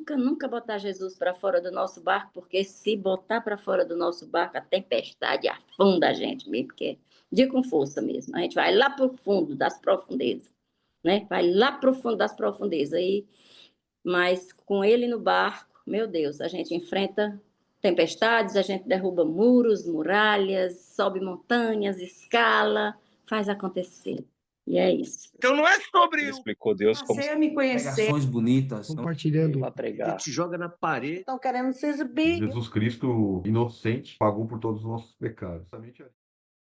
nunca, nunca botar Jesus para fora do nosso barco, porque se botar para fora do nosso barco, a tempestade afunda a gente mesmo, porque de com força mesmo. A gente vai lá para o fundo das profundezas, né? Vai lá para o fundo das profundezas. Mas com ele no barco, meu Deus, a gente enfrenta tempestades, a gente derruba muros, muralhas, sobe montanhas, escala, faz acontecer. E é isso. Então não é sobre Ele explicou Deus como Passei a me conhecer. Pregações bonitas. Compartilhando. para pregar. te joga na parede. Estão querendo se exibir. Jesus Cristo, inocente, pagou por todos os nossos pecados.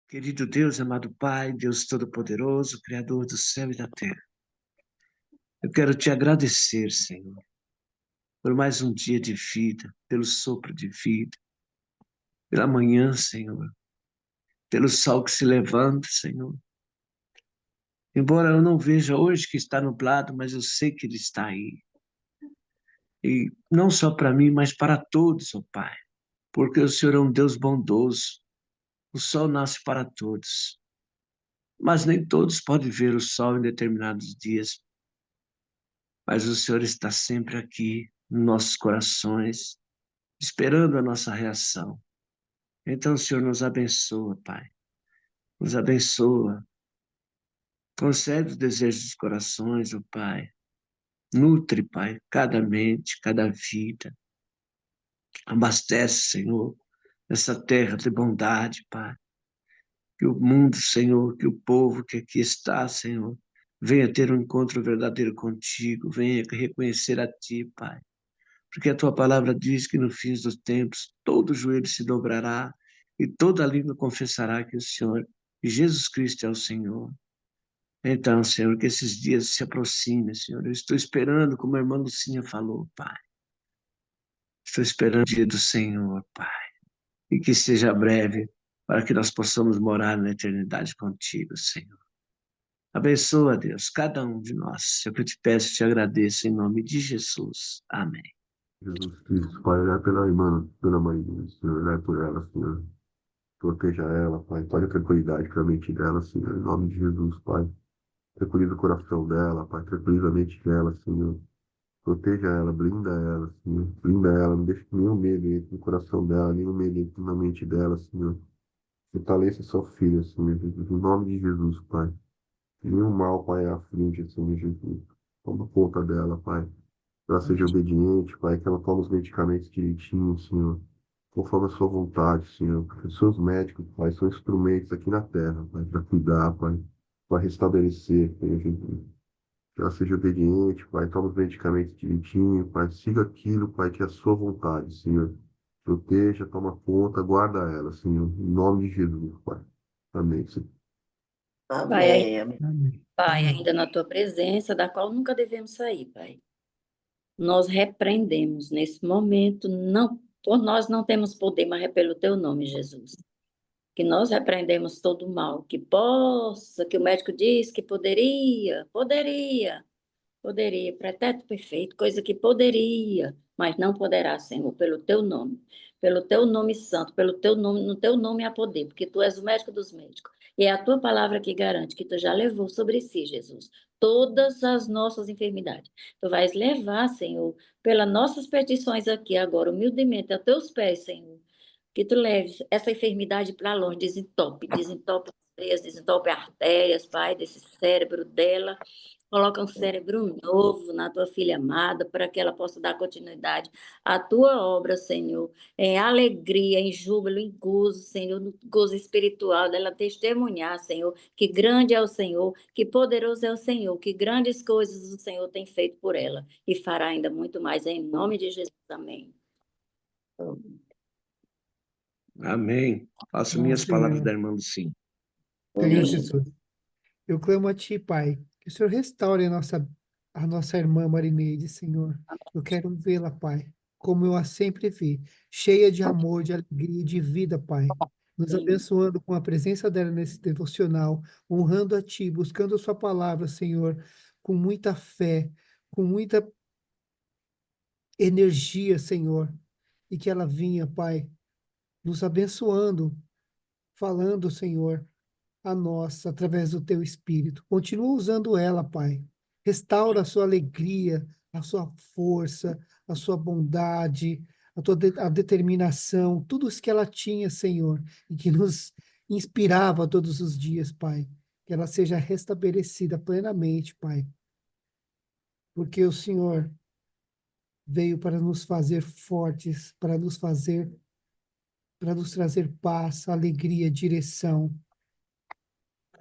Querido Deus, amado Pai, Deus Todo-Poderoso, Criador do céu e da terra. Eu quero te agradecer, Senhor, por mais um dia de vida, pelo sopro de vida, pela manhã, Senhor, pelo sol que se levanta, Senhor. Embora eu não veja hoje que está nublado, mas eu sei que ele está aí. E não só para mim, mas para todos, ó Pai, porque o Senhor é um Deus bondoso. O sol nasce para todos, mas nem todos podem ver o sol em determinados dias. Mas o Senhor está sempre aqui, nos nossos corações, esperando a nossa reação. Então, Senhor, nos abençoa, Pai. Nos abençoa. Concede os desejos dos corações, ó Pai. Nutre, Pai, cada mente, cada vida. Abastece, Senhor, essa terra de bondade, Pai. Que o mundo, Senhor, que o povo que aqui está, Senhor, venha ter um encontro verdadeiro contigo, venha reconhecer a Ti, Pai. Porque a Tua palavra diz que no fim dos tempos todo joelho se dobrará e toda língua confessará que o Senhor, que Jesus Cristo é o Senhor. Então, Senhor, que esses dias se aproximem, Senhor. Eu estou esperando, como a irmã Lucinha falou, Pai. Estou esperando o dia do Senhor, Pai. E que seja breve, para que nós possamos morar na eternidade contigo, Senhor. Abençoa, Deus, cada um de nós. É o que eu te peço e te agradeço em nome de Jesus. Amém. Jesus Cristo, Pai, olhar pela irmã, pela mãe, Senhor, olhar por ela, Senhor. Proteja ela, Pai. Olha a tranquilidade para a mente dela, Senhor. Em nome de Jesus, Pai. Tranquiliza o coração dela, Pai. Tranquiliza a mente dela, Senhor. Proteja ela, blinda ela, Senhor. Blinda ela, não deixe nenhum medo entre no coração dela, nenhum medo entre na mente dela, Senhor. Fortaleça sua filha, Senhor Jesus. Em nome de Jesus, Pai. Nenhum mal, Pai, à frente, Senhor Jesus. Toma conta dela, Pai. Que ela seja obediente, Pai. Que ela tome os medicamentos direitinho, Senhor. Conforme a sua vontade, Senhor. Porque os seus médicos, Pai, são instrumentos aqui na terra, Pai, para cuidar, Pai. Para restabelecer, Senhor Jesus. Que ela seja obediente, Pai. Toma os medicamentos direitinho, Pai. Siga aquilo, Pai, que é a sua vontade, Senhor. Proteja, toma conta, guarda ela, Senhor. Em nome de Jesus, Pai. Amém, Senhor. Amém. Amém. Pai, ainda na tua presença, da qual nunca devemos sair, Pai. Nós repreendemos nesse momento, não, por nós não temos poder, mas é pelo teu nome, Jesus. Que nós repreendemos todo o mal, que o médico diz que poderia, pretérito perfeito, coisa que poderia, mas não poderá, Senhor, pelo teu nome santo, pelo teu nome, no teu nome há poder, porque tu és o médico dos médicos. E é a tua palavra que garante que tu já levou sobre si, Jesus, todas as nossas enfermidades. Tu vais levar, Senhor, pelas nossas petições aqui agora, humildemente, a teus pés, Senhor, que tu leves essa enfermidade para longe, desentope as veias, desentope as artérias, Pai, desse cérebro dela. Coloca um cérebro novo na tua filha amada, para que ela possa dar continuidade à tua obra, Senhor, em alegria, em júbilo, em gozo, Senhor, no gozo espiritual dela testemunhar, Senhor, que grande é o Senhor, que poderoso é o Senhor, que grandes coisas o Senhor tem feito por ela e fará ainda muito mais, em nome de Jesus. Amém. Amém. Faço minhas Senhor. palavras da irmã Lucinha. Senhor Jesus, eu clamo a Ti, Pai, que o Senhor restaure a nossa irmã Marineide, Senhor. Eu quero vê-la, Pai, como eu a sempre vi, cheia de amor, de alegria e de vida, Pai. Nos abençoando com a presença dela nesse devocional, honrando a Ti, buscando a Sua palavra, Senhor, com muita fé, com muita energia, Senhor. E que ela vinha, Pai, nos abençoando, falando, Senhor, a nós através do teu Espírito. Continua usando ela, Pai. Restaura a sua alegria, a sua força, a sua bondade, a determinação, tudo isso que ela tinha, Senhor, e que nos inspirava todos os dias, Pai. Que ela seja restabelecida plenamente, Pai. Porque o Senhor veio para nos fazer fortes, para nos trazer paz, alegria, direção.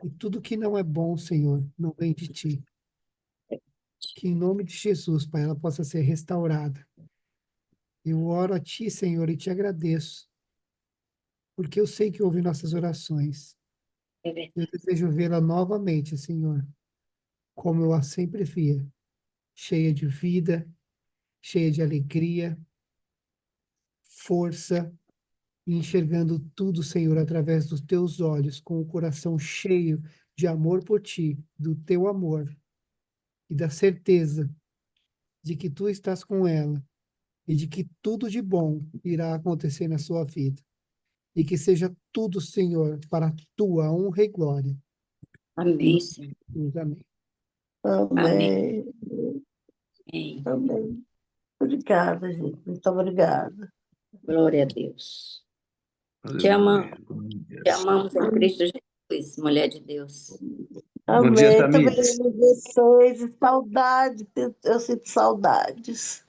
E tudo que não é bom, Senhor, não vem de ti. Que em nome de Jesus, Pai, ela possa ser restaurada. Eu oro a ti, Senhor, e te agradeço, porque eu sei que ouve nossas orações. É verdade. Eu desejo vê-la novamente, Senhor, como eu a sempre via, cheia de vida, cheia de alegria, força, e enxergando tudo, Senhor, através dos teus olhos, com o coração cheio de amor por ti, do teu amor e da certeza de que tu estás com ela e de que tudo de bom irá acontecer na sua vida. E que seja tudo, Senhor, para a tua honra e glória. Amém, Senhor. Amém. Amém. Amém. Amém. Obrigada, gente. Muito obrigada. Glória a Deus. Te Aleluia. amamos. Te amamos em Cristo Jesus, mulher de Deus. Bom dia, Amém. Também Tamires. amo vocês. E saudade. Eu sinto saudades.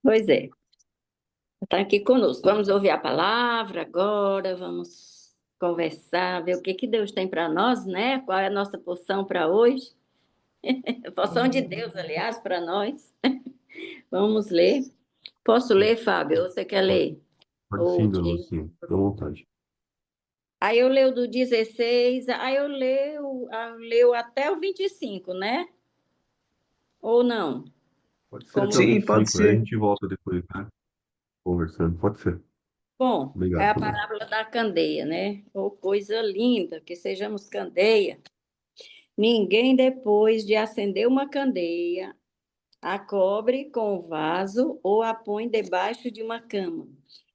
Pois é. Está aqui conosco. Vamos ouvir a palavra agora, vamos conversar, ver o que que Deus tem para nós, né? Qual é a nossa porção para hoje? A porção de Deus, aliás, para nós. Vamos ler. Posso ler, Fábio? Ou você quer ler? Pode Ou sim, dona Diego? Lucinha. Fique à vontade. Aí eu leio do 16, aí eu leio até o 25, né? Ou não? Pode ser até o Como... Sim, pode 25, aí a ser. gente volta depois, né? Conversando. Pode ser. Bom, é Obrigado a também. parábola da candeia, né? Oh, coisa linda, que sejamos candeia. Ninguém, depois de acender uma candeia, a cobre com o vaso ou a põe debaixo de uma cama.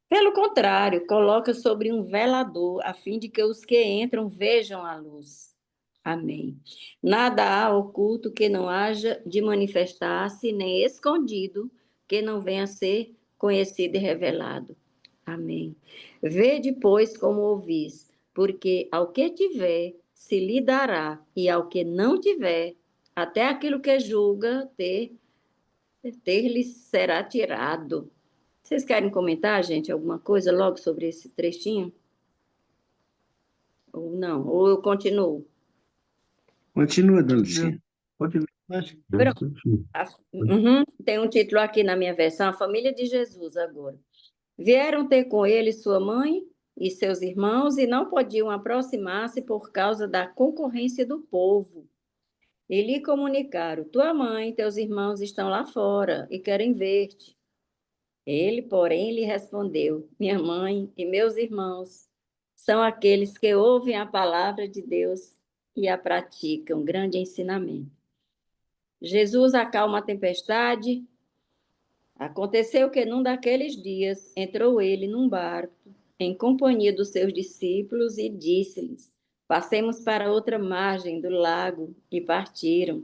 Pelo contrário, coloca sobre um velador, a fim de que os que entram vejam a luz. Amém. Nada há oculto que não haja de manifestar-se, nem escondido que não venha a ser conhecido e revelado. Amém. Vede, pois, como ouvis, porque ao que tiver se lhe dará, e ao que não tiver, até aquilo que julga ter-lhe será tirado. Vocês querem comentar, gente, alguma coisa logo sobre esse trechinho? Ou não? Ou eu continuo? Continua, dona Pode ler. Lucinha. Pode ler. Acho que Pronto. Sim. Tem um título aqui na minha versão, A Família de Jesus agora. Vieram ter com ele sua mãe e seus irmãos e não podiam aproximar-se por causa da concorrência do povo. E lhe comunicaram: tua mãe e teus irmãos estão lá fora e querem ver-te. Ele, porém, lhe respondeu: minha mãe e meus irmãos são aqueles que ouvem a palavra de Deus e a praticam. Grande ensinamento. Jesus acalma a tempestade. Aconteceu que num daqueles dias entrou ele num barco em companhia dos seus discípulos e disse-lhes: passemos para outra margem do lago, e partiram.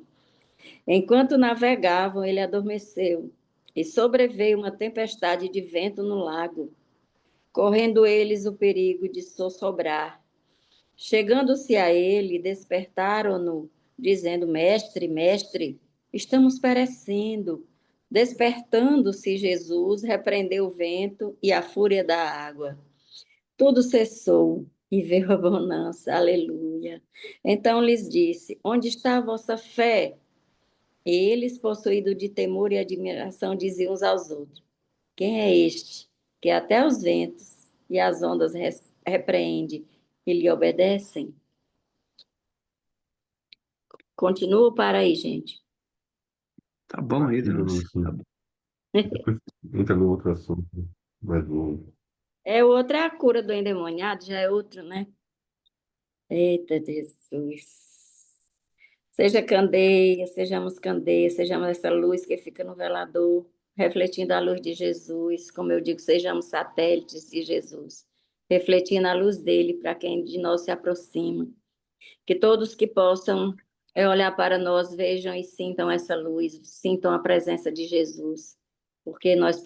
Enquanto navegavam, ele adormeceu, e sobreveio uma tempestade de vento no lago, correndo eles o perigo de sossobrar. Chegando-se a ele, despertaram-no, dizendo: mestre, mestre, estamos perecendo. Despertando-se Jesus, repreendeu o vento e a fúria da água. Tudo cessou e veio a bonança. Aleluia. Então lhes disse: onde está a vossa fé? E eles, possuídos de temor e admiração, diziam uns aos outros: quem é este que até os ventos e as ondas repreende e lhe obedecem? Continua para aí, gente. Tá bom aí, Sim, dona dona Lucinha. Tá Lucinha. bom. Depois entra no outro assunto mais longo. É outra, é a cura do endemoniado, já é outro, né? Eita, Jesus. Seja candeia, sejamos candeia, sejamos essa luz que fica no velador, refletindo a luz de Jesus. Como eu digo, sejamos satélites de Jesus, refletindo a luz dele para quem de nós se aproxima. Que todos que possam é olhar para nós, vejam e sintam essa luz, sintam a presença de Jesus, porque nós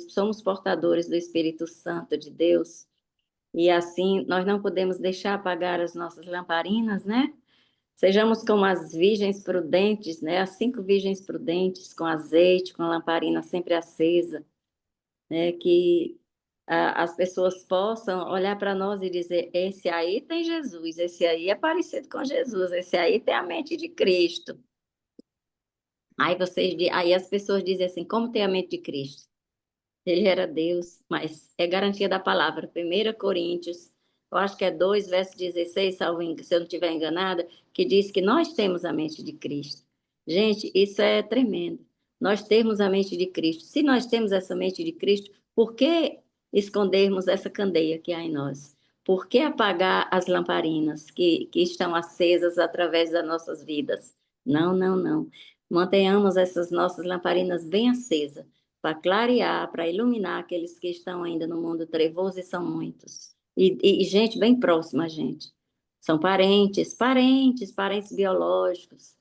somos portadores do Espírito Santo de Deus, e assim nós não podemos deixar apagar as nossas lamparinas, né? Sejamos como as virgens prudentes, né? As 5 virgens prudentes, com azeite, com a lamparina sempre acesa, né? Que as pessoas possam olhar para nós e dizer: esse aí tem Jesus, esse aí é parecido com Jesus, esse aí tem a mente de Cristo. Aí as pessoas dizem assim: como tem a mente de Cristo? Ele era Deus, mas é garantia da palavra. 1 Coríntios, eu acho que é 2, verso 16, se eu não estiver enganada, que diz que nós temos a mente de Cristo. Gente, isso é tremendo. Nós temos a mente de Cristo. Se nós temos essa mente de Cristo, por que escondermos essa candeia que há em nós? Por que apagar as lamparinas que estão acesas através das nossas vidas? Não, não, não. Mantenhamos essas nossas lamparinas bem acesas para clarear, para iluminar aqueles que estão ainda no mundo trevoso, e são muitos. E gente bem próxima a gente. São parentes biológicos,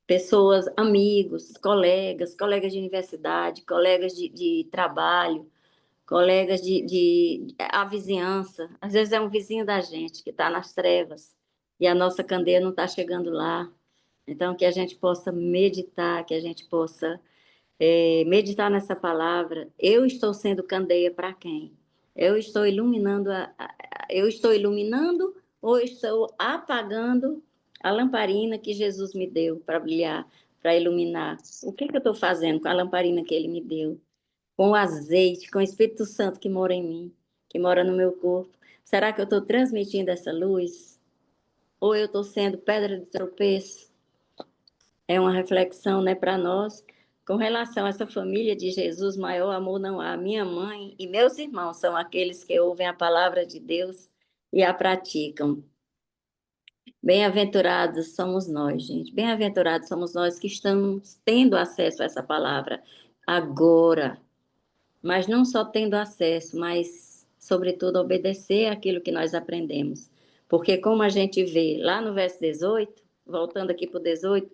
pessoas, amigos, colegas de universidade, colegas de trabalho, colegas a vizinhança. Às vezes é um vizinho da gente que está nas trevas e a nossa candeia não está chegando lá. Então, que a gente possa meditar, que a gente possa meditar nessa palavra. Eu estou sendo candeia para quem? Eu estou eu estou iluminando ou estou apagando a lamparina que Jesus me deu para brilhar, para iluminar? O que eu estou fazendo com a lamparina que Ele me deu? Com o azeite, com o Espírito Santo que mora em mim, que mora no meu corpo. Será que eu estou transmitindo essa luz? Ou eu estou sendo pedra de tropeço? É uma reflexão, né, para nós. Com relação a essa família de Jesus, maior amor não há. Minha mãe e meus irmãos são aqueles que ouvem a palavra de Deus e a praticam. Bem-aventurados somos nós, gente. Bem-aventurados somos nós que estamos tendo acesso a essa palavra agora. Mas não só tendo acesso, mas, sobretudo, obedecer aquilo que nós aprendemos. Porque, como a gente vê lá no verso 18, voltando aqui para o 18,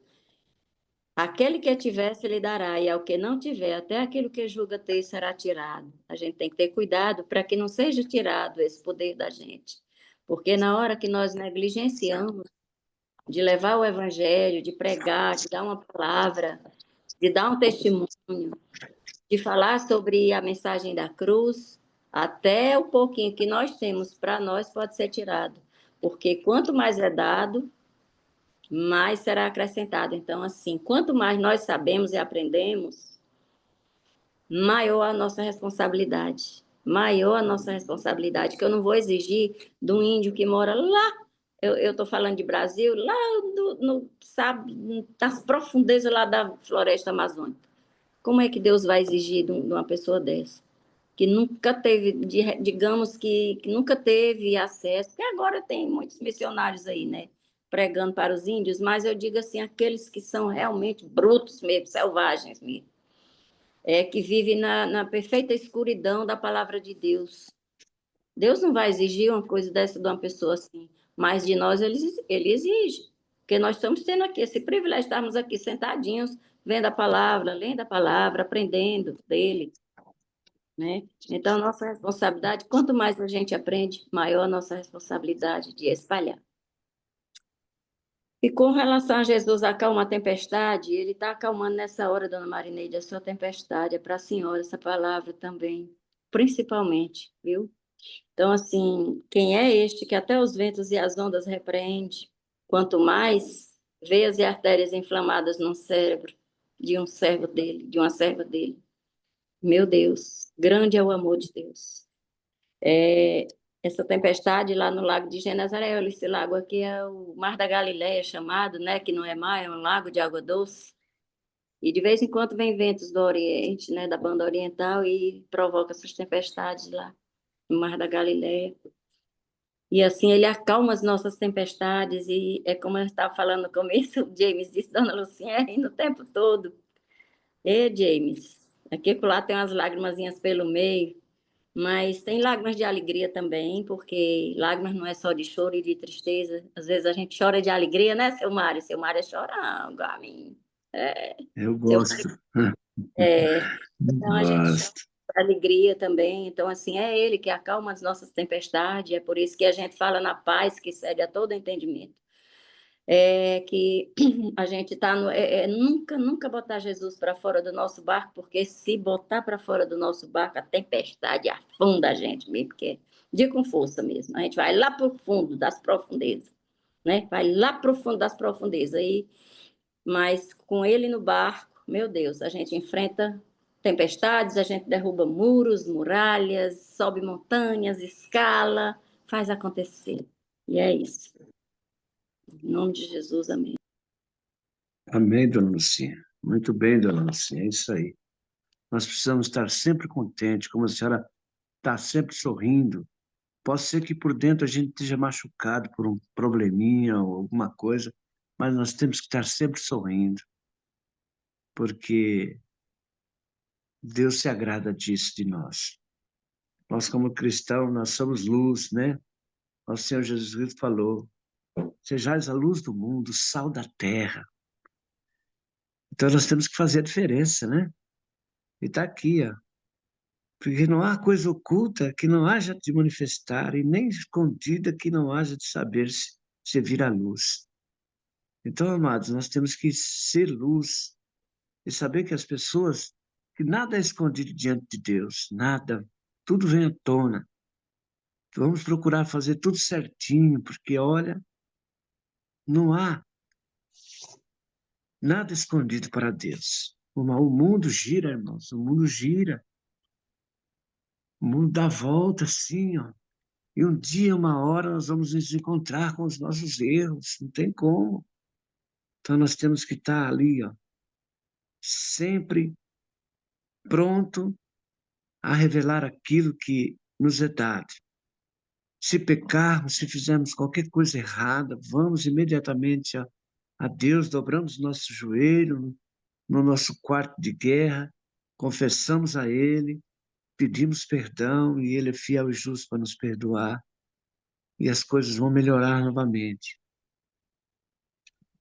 aquele que tiver, se lhe dará, e ao que não tiver, até aquilo que julga ter será tirado. A gente tem que ter cuidado para que não seja tirado esse poder da gente. Porque na hora que nós negligenciamos de levar o evangelho, de pregar, de dar uma palavra, de dar um testemunho, de falar sobre a mensagem da cruz, até o pouquinho que nós temos para nós pode ser tirado. Porque quanto mais é dado, mais será acrescentado. Então, assim, quanto mais nós sabemos e aprendemos, maior a nossa responsabilidade. Maior a nossa responsabilidade, que eu não vou exigir de um índio que mora lá, eu estou falando de Brasil, lá sabe, nas profundezas lá da floresta amazônica. Como é que Deus vai exigir de uma pessoa dessa? Que nunca teve, digamos que nunca teve acesso, porque agora tem muitos missionários aí, né? Pregando para os índios, mas eu digo assim, aqueles que são realmente brutos mesmo, selvagens mesmo, que vivem na perfeita escuridão da palavra de Deus. Deus não vai exigir uma coisa dessa de uma pessoa assim, mas de nós ele exige, porque nós estamos tendo aqui esse privilégio de estarmos aqui sentadinhos, vendo a palavra, lendo a palavra, aprendendo dele, né? Então, nossa responsabilidade, quanto mais a gente aprende, maior a nossa responsabilidade de espalhar. E com relação a Jesus acalma a tempestade, ele está acalmando nessa hora, dona Marineide, a sua tempestade. É para a senhora essa palavra também, principalmente, viu? Então, assim, quem é este que até os ventos e as ondas repreende? Quanto mais veias e artérias inflamadas no cérebro de um servo dele, de uma serva dele. Meu Deus, grande é o amor de Deus. Essa tempestade lá no lago de Genezaré, esse lago aqui é o Mar da Galileia chamado, né, que não é mar, é um lago de água doce. E de vez em quando vem ventos do Oriente, né, da banda oriental, e provoca essas tempestades lá no Mar da Galileia. E assim ele acalma as nossas tempestades, e é como eu estava falando no começo, o James disse, dona Lucinha, rindo o tempo todo. James, aqui por lá tem umas lágrimazinhas pelo meio, Mas tem lágrimas de alegria também, porque lágrimas não é só de choro e de tristeza. Às vezes a gente chora de alegria, né, seu Mário? Seu Mário é chorando, a mim. É, Eu seu gosto. É, então a gente chama Gosto. de alegria também. Então, assim, é Ele que acalma as nossas tempestades. É por isso que a gente fala na paz que excede a todo entendimento. É que a gente está nunca, nunca botar Jesus para fora do nosso barco, porque se botar para fora do nosso barco, a tempestade afunda a gente mesmo, porque de com força mesmo. A gente vai lá para o fundo das profundezas, né? Vai lá para o fundo das profundezas. Mas com ele no barco, meu Deus, a gente enfrenta tempestades, a gente derruba muros, muralhas, sobe montanhas, escala, faz acontecer. E é isso. Em nome de Jesus, amém. Amém, dona Lucinha. Muito bem, dona Lucinha, é isso aí. Nós precisamos estar sempre contentes, como a senhora está sempre sorrindo. Pode ser que por dentro a gente esteja machucado por um probleminha ou alguma coisa, mas nós temos que estar sempre sorrindo, porque Deus se agrada disso de nós. Nós, como cristãos, nós somos luz, né? Nosso Senhor Jesus Cristo falou, sejais a luz do mundo, o sal da terra. Então nós temos que fazer a diferença, né? E está aqui, ó. Porque não há coisa oculta que não haja de manifestar, e nem escondida que não haja de saber se vir a luz. Então, amados, nós temos que ser luz e saber que as pessoas, que nada é escondido diante de Deus, nada, tudo vem à tona. Vamos procurar fazer tudo certinho, porque olha, não há nada escondido para Deus. O mundo gira, irmãos, o mundo gira. O mundo dá volta assim, ó. E um dia, uma hora, nós vamos nos encontrar com os nossos erros, não tem como. Então nós temos que estar ali, ó, sempre pronto a revelar aquilo que nos é dado. Se pecarmos, se fizermos qualquer coisa errada, vamos imediatamente a Deus, dobramos nosso joelho no nosso quarto de guerra, confessamos a Ele, pedimos perdão e Ele é fiel e justo para nos perdoar e as coisas vão melhorar novamente.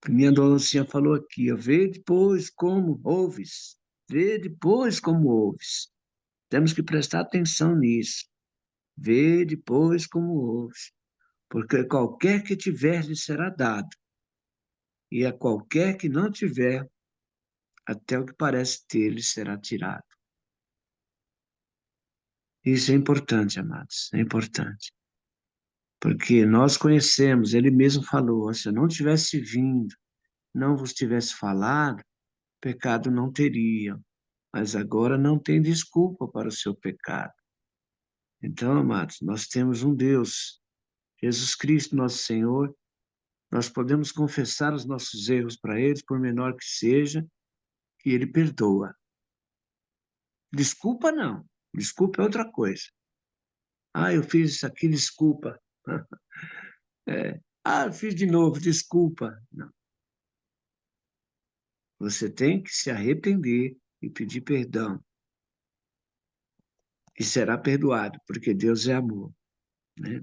Minha dona Lucinha falou aqui, ó, vê depois como ouves, vê depois como ouves. Temos que prestar atenção nisso. Vê depois como ouves, porque qualquer que tiver lhe será dado, e a qualquer que não tiver, até o que parece ter lhe será tirado. Isso é importante, amados, é importante. Porque nós conhecemos, ele mesmo falou, se eu não tivesse vindo, não vos tivesse falado, pecado não teria, mas agora não tem desculpa para o seu pecado. Então, amados, nós temos um Deus, Jesus Cristo, nosso Senhor, nós podemos confessar os nossos erros para Ele, por menor que seja, e Ele perdoa. Desculpa não, desculpa é outra coisa. Ah, eu fiz isso aqui, desculpa. Eu fiz de novo, desculpa. Não. Você tem que se arrepender e pedir perdão. E será perdoado, porque Deus é amor. Né?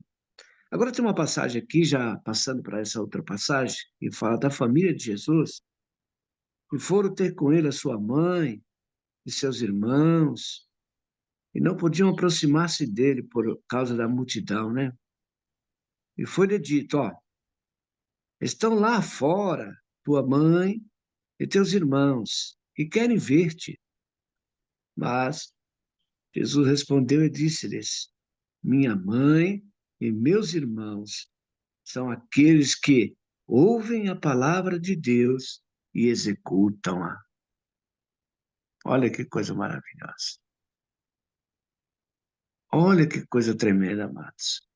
Agora tem uma passagem aqui, já passando para essa outra passagem, que fala da família de Jesus, e foram ter com ele a sua mãe e seus irmãos, e não podiam aproximar-se dele por causa da multidão, né? E foi-lhe dito, ó, estão lá fora tua mãe e teus irmãos, e querem ver-te. Mas Jesus respondeu e disse-lhes, minha mãe e meus irmãos são aqueles que ouvem a palavra de Deus e executam-a. Olha que coisa maravilhosa. Olha que coisa tremenda, amados.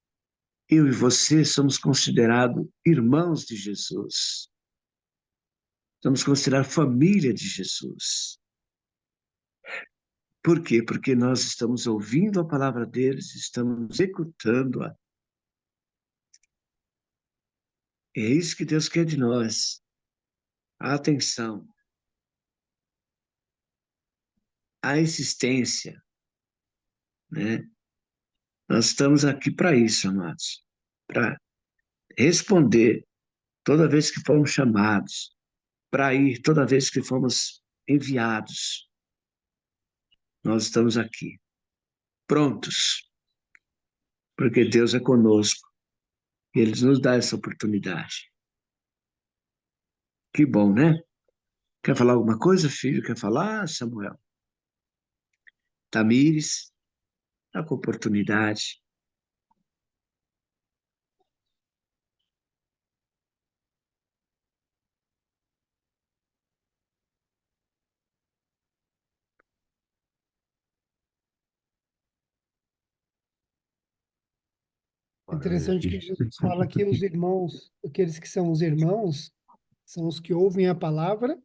Eu e você somos considerados irmãos de Jesus. Somos considerados família de Jesus. Por quê? Porque nós estamos ouvindo a palavra deles, estamos executando-a. É isso que Deus quer de nós. A atenção, a insistência, né? Nós estamos aqui para isso, amados, para responder toda vez que fomos chamados, para ir toda vez que fomos enviados. Nós estamos aqui, prontos, porque Deus é conosco e Ele nos dá essa oportunidade. Que bom, né? Quer falar alguma coisa, filho? Quer falar, Samuel? Tamires, está com oportunidade. Interessante que Jesus fala que os irmãos, aqueles que são os irmãos, são os que ouvem a palavra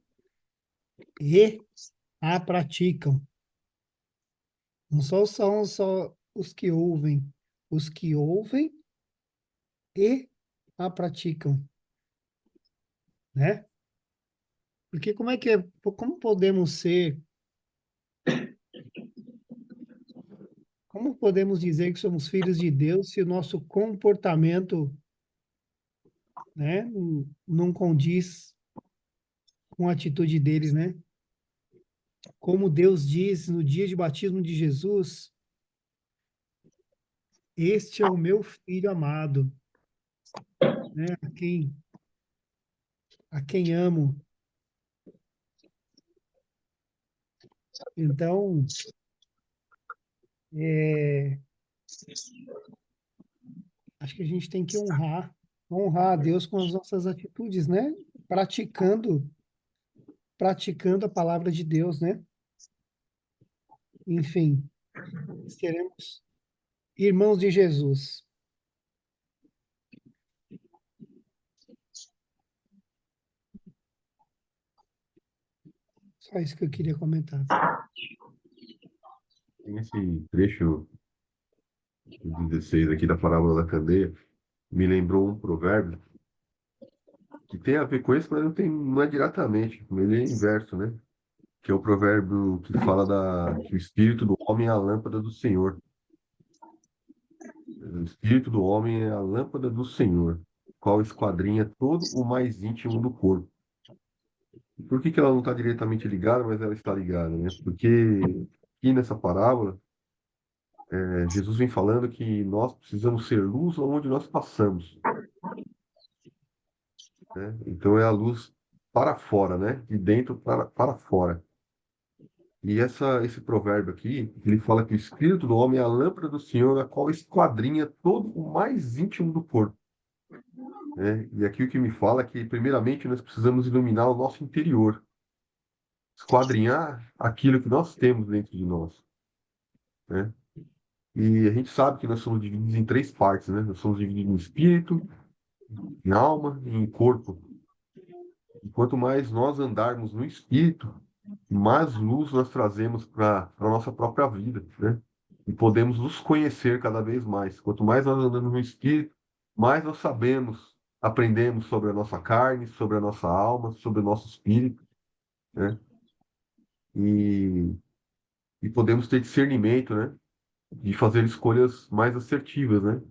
e a praticam. Não são só os que ouvem e a praticam, né? Porque como podemos ser, como podemos dizer que somos filhos de Deus se o nosso comportamento, né, não condiz com a atitude dele, né? Como Deus diz no dia de batismo de Jesus, este é o meu filho amado, né? A quem amo. Então, acho que a gente tem que honrar a Deus com as nossas atitudes, né? Praticando a palavra de Deus, né? Enfim, seremos irmãos de Jesus. Só isso que eu queria comentar. Esse trecho 16 aqui da parábola da candeia me lembrou um provérbio que tem a ver com isso, mas não é diretamente, ele é inverso, né? Que é o provérbio que fala que o espírito do homem é a lâmpada do Senhor. O espírito do homem é a lâmpada do Senhor, qual esquadrinha todo o mais íntimo do corpo. Por que ela não está diretamente ligada, mas ela está ligada, né? Porque aqui nessa parábola, Jesus vem falando que nós precisamos ser luz onde nós passamos, né? Então é a luz para fora, né? De dentro para fora. E esse provérbio aqui, ele fala que o espírito do homem é a lâmpada do Senhor, a qual esquadrinha todo o mais íntimo do corpo, né? E aqui o que me fala é que, primeiramente, nós precisamos iluminar o nosso interior, esquadrinhar aquilo que nós temos dentro de nós, né? E a gente sabe que nós somos divididos em três partes, né? Nós somos divididos em espírito, em alma e em corpo. E quanto mais nós andarmos no espírito, mais luz nós trazemos para a nossa própria vida, né? E podemos nos conhecer cada vez mais. Quanto mais nós andamos no espírito, mais nós sabemos, aprendemos sobre a nossa carne, sobre a nossa alma, sobre o nosso espírito, né? E, e podemos ter discernimento, né? De fazer escolhas mais assertivas, né?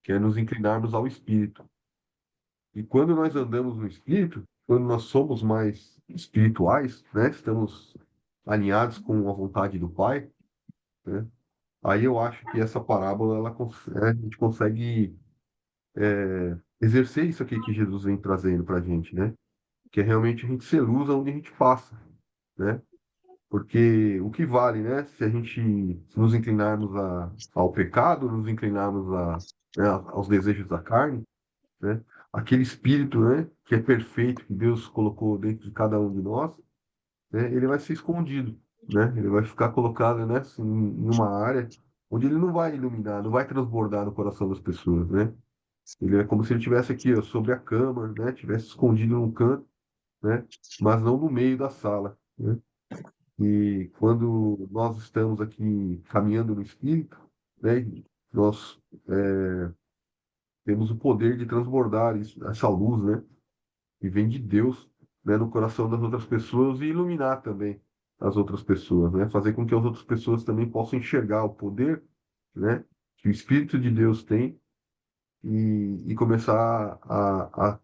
Que é nos inclinarmos ao espírito. E quando nós andamos no espírito, quando nós somos mais espirituais, né? Estamos alinhados com a vontade do Pai, né? Aí eu acho que essa parábola, a gente consegue exercer isso aqui que Jesus vem trazendo para a gente, né? Que é realmente a gente ser luz onde a gente passa, né? Porque o que vale, né? Se a gente nos inclinarmos ao pecado, nos inclinarmos né, aos desejos da carne, né? Aquele espírito, né? Que é perfeito, que Deus colocou dentro de cada um de nós, né? Ele vai ser escondido, né? Ele vai ficar colocado, né? Assim, em uma área onde ele não vai iluminar, não vai transbordar no coração das pessoas, né? Ele é como se ele estivesse aqui, ó, sobre a cama, né? Tivesse escondido num canto, né? Mas não no meio da sala, né? E quando nós estamos aqui caminhando no Espírito, né? Nós temos o poder de transbordar essa luz, né? Que vem de Deus, né? No coração das outras pessoas e iluminar também as outras pessoas, né? Fazer com que as outras pessoas também possam enxergar o poder, né? que o Espírito de Deus tem e começar a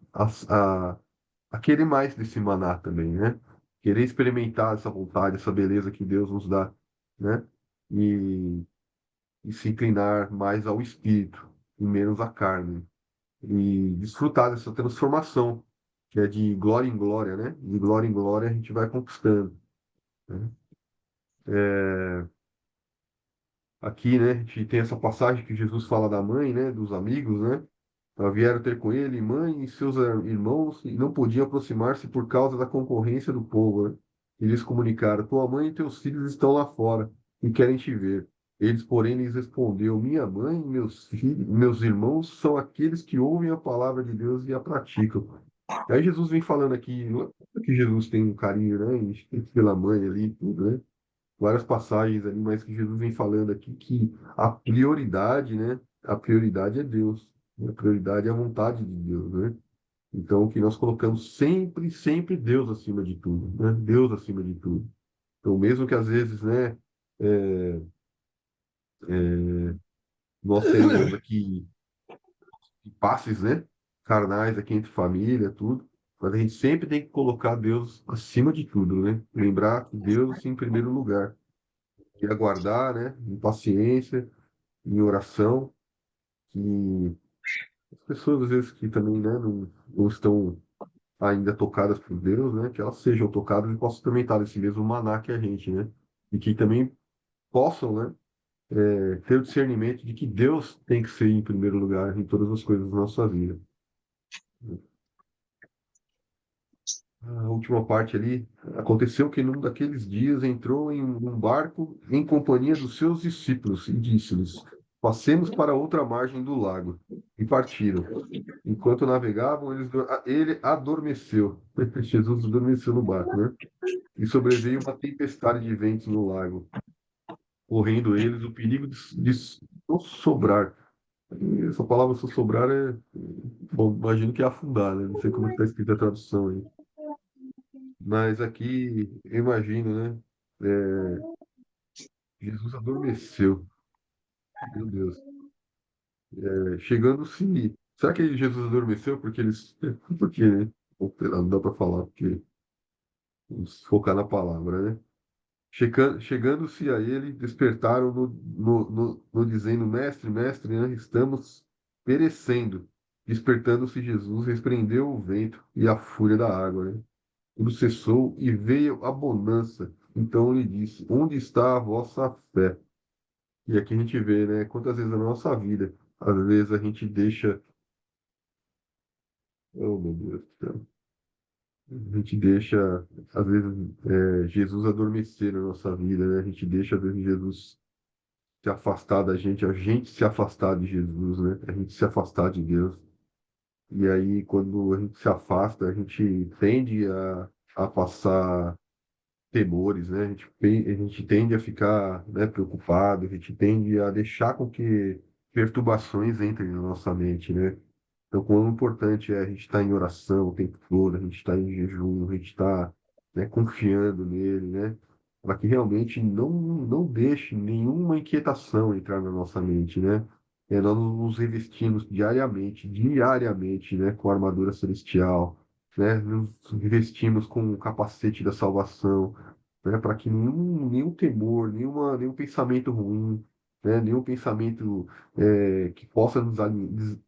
querer mais desse maná também, né? Querer experimentar essa vontade, essa beleza que Deus nos dá, né? E, e se inclinar mais ao Espírito e menos à carne. E desfrutar dessa transformação, que é de glória em glória, né? De glória em glória a gente vai conquistando, né? Aqui, né, a gente tem essa passagem que Jesus fala da mãe, né, dos amigos, né? Vieram ter com ele mãe e seus irmãos e não podiam aproximar-se por causa da concorrência do povo, né? E lhes comunicaram: tua mãe e teus filhos estão lá fora e querem te ver. Eles, porém, lhes respondeu: minha mãe e meus filhos, meus irmãos são aqueles que ouvem a palavra de Deus e a praticam. Aí Jesus vem falando aqui, não é que Jesus tem um carinho, né, pela mãe ali, e tudo, né? Várias passagens ali, mas que Jesus vem falando aqui que a prioridade, né? A prioridade é Deus. A prioridade é a vontade de Deus, né? Então, que nós colocamos sempre, sempre Deus acima de tudo, né? Deus acima de tudo. Então, mesmo que às vezes, né, é, nós tenhamos aqui impasses, né, carnais aqui entre família, tudo, mas a gente sempre tem que colocar Deus acima de tudo, né? Lembrar que Deus em primeiro lugar e aguardar, né, em paciência, em oração, que as pessoas às vezes que também, né, não estão ainda tocadas por Deus, né, que elas sejam tocadas e possam experimentar esse mesmo maná que a gente, né, e que também possam, né, ter o discernimento de que Deus tem que ser em primeiro lugar em todas as coisas da nossa vida. A última parte ali, aconteceu que num daqueles dias entrou em um barco em companhia dos seus discípulos e disse-lhes: passemos para outra margem do lago. E partiram. Enquanto navegavam, ele adormeceu. Jesus adormeceu no barco, né? E sobreveio uma tempestade de ventos no lago, correndo eles o perigo de sossobrar. E essa palavra sossobrar é, bom, imagino que é afundar, né? Não sei como está escrita a tradução aí. Mas aqui, eu imagino, né? Jesus adormeceu. Meu Deus. Chegando-se. Será que Jesus adormeceu porque eles. Porque, né? Ou, sei lá, não dá para falar, porque vamos focar na palavra, né? Chegando-se a ele, despertaram no dizendo: Mestre, mestre, né? Estamos perecendo. Despertando-se Jesus, repreendeu o vento e a fúria da água, né? Tudo cessou e veio a bonança. Então lhe disse: onde está a vossa fé? E aqui a gente vê, né? Quantas vezes na nossa vida, às vezes a gente deixa. Oh, meu Deus do céu. A gente deixa, às vezes, Jesus adormecer na nossa vida, né? A gente deixa, às vezes, Jesus se afastar da gente, a gente se afastar de Jesus, né? A gente se afastar de Deus. E aí, quando a gente se afasta, a gente tende a passar temores, né? A gente tende a ficar, né, preocupado, a gente tende a deixar com que perturbações entrem na nossa mente, né? Então, quão importante é a gente estar em oração o tempo todo, a gente estar em jejum, a gente estar, né, confiando nele, né? Para que realmente não deixe nenhuma inquietação entrar na nossa mente, né? Nós nos revestimos diariamente, né, com a armadura celestial, né? Nos revestimos com o capacete da salvação, né? Para que nenhum temor, nenhum pensamento ruim, né? Nenhum pensamento que possa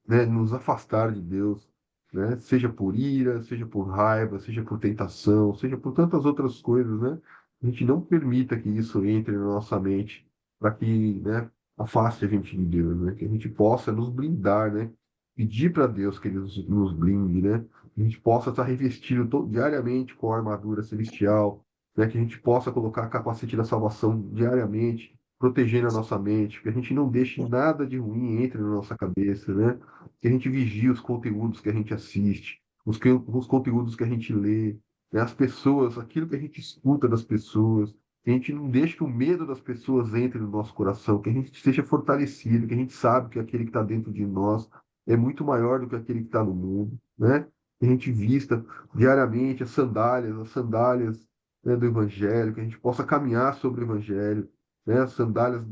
né, nos afastar de Deus, né? Seja por ira, seja por raiva, seja por tentação, seja por tantas outras coisas, né? A gente não permita que isso entre na nossa mente, para que, né, afaste a gente de Deus, né? Que a gente possa nos blindar, né? Pedir para Deus que Ele nos blinde, né? Que a gente possa estar revestido diariamente com a armadura celestial, né? Que a gente possa colocar a capacete da salvação diariamente, protegendo a nossa mente, que a gente não deixe nada de ruim entre na nossa cabeça, né? Que a gente vigie os conteúdos que a gente assiste, os conteúdos que a gente lê, né? As pessoas, aquilo que a gente escuta das pessoas, que a gente não deixe que o medo das pessoas entre no nosso coração, que a gente seja fortalecido, que a gente sabe que aquele que está dentro de nós é muito maior do que aquele que está no mundo, né? Que a gente vista diariamente as sandálias, né, do Evangelho, que a gente possa caminhar sobre o Evangelho, né, as sandálias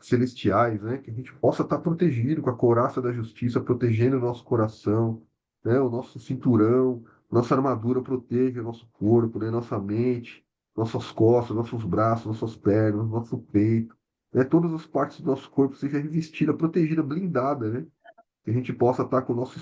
celestiais, né, que a gente possa estar protegido com a couraça da justiça, protegendo o nosso coração, né, o nosso cinturão, nossa armadura proteja o nosso corpo, né, nossa mente, nossas costas, nossos braços, nossas pernas, nosso peito, né, todas as partes do nosso corpo seja revestida, protegida, blindada, né, que a gente possa estar com o nosso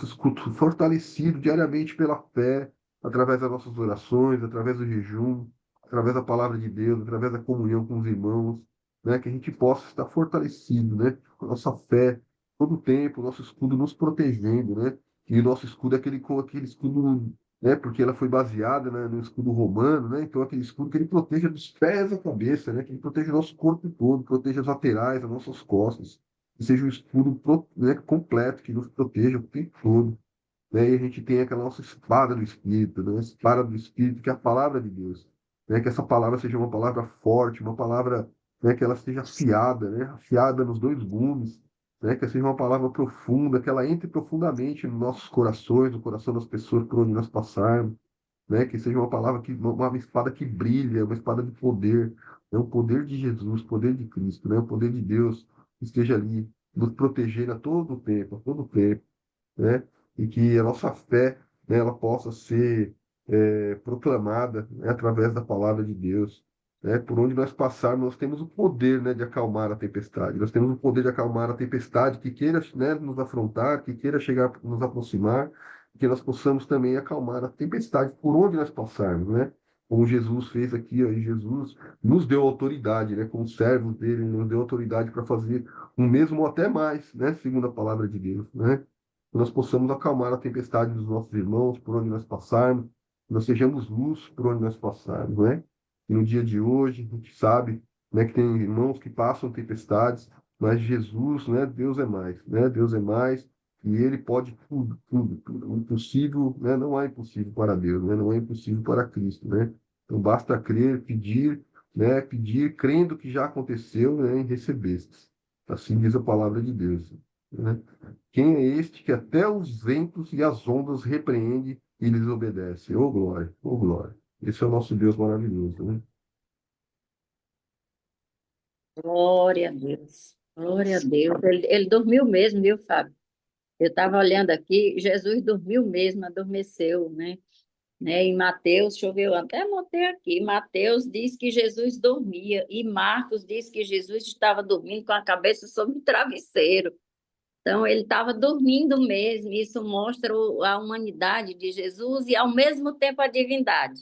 escudo fortalecido diariamente pela fé, através das nossas orações, através do jejum, através da palavra de Deus, através da comunhão com os irmãos, né? Que a gente possa estar fortalecido, né? Com a nossa fé, todo o tempo, o nosso escudo nos protegendo, né? E o nosso escudo é aquele escudo, né? Porque ela foi baseada, né, no escudo romano, né? Então aquele escudo que ele proteja dos pés à cabeça, né? Que ele proteja o nosso corpo todo, proteja as laterais, as nossas costas, que seja um escudo né, completo, que nos proteja o tempo todo. Né? E a gente tem aquela nossa espada do Espírito, né? A espada do Espírito, que é a palavra de Deus. Né? Que essa palavra seja uma palavra forte, uma palavra, né, que ela seja afiada, né? Afiada nos dois gumes, né? Que seja uma palavra profunda, que ela entre profundamente nos nossos corações, no coração das pessoas por onde nós passarmos, né? Que seja uma palavra uma espada que brilha, uma espada de poder, né? O poder de Jesus, o poder de Cristo, né? O poder de Deus que esteja ali nos protegendo a todo tempo, né? E que a nossa fé, né, ela possa ser proclamada, né, através da palavra de Deus. Né? Por onde nós passarmos, nós temos o poder, né, de acalmar a tempestade. Nós temos o poder de acalmar a tempestade que queira, né, nos afrontar, que queira chegar, nos aproximar, que nós possamos também acalmar a tempestade por onde nós passarmos, né? Como Jesus fez aqui, ó, e Jesus nos deu autoridade, né? Como servos dele, nos deu autoridade para fazer o mesmo ou até mais, né? Segundo a palavra de Deus, né? Que nós possamos acalmar a tempestade dos nossos irmãos por onde nós passarmos, que nós sejamos luz por onde nós passarmos, né? E no dia de hoje, a gente sabe, né, que tem irmãos que passam tempestades, mas Jesus, né, Deus é mais, né? Deus é mais e Ele pode tudo, tudo, tudo. O impossível, né, não há impossível para Deus, né? Não é impossível para Cristo, né? Então basta crer, pedir, né? Pedir, crendo que já aconteceu, né, e recebestes. Assim diz a palavra de Deus, né? Quem é este que até os ventos e as ondas repreende e lhes obedece? Ô glória, ô glória. Esse é o nosso Deus maravilhoso, né? Glória a Deus. Glória a Deus. Ele dormiu mesmo, viu, Fábio? Eu estava olhando aqui, Jesus dormiu mesmo, adormeceu, né? Em Mateus, deixa eu ver, eu até anotei aqui, Mateus diz que Jesus dormia e Marcos diz que Jesus estava dormindo com a cabeça sobre o travesseiro. Então, ele estava dormindo mesmo. Isso mostra a humanidade de Jesus e, ao mesmo tempo, a divindade.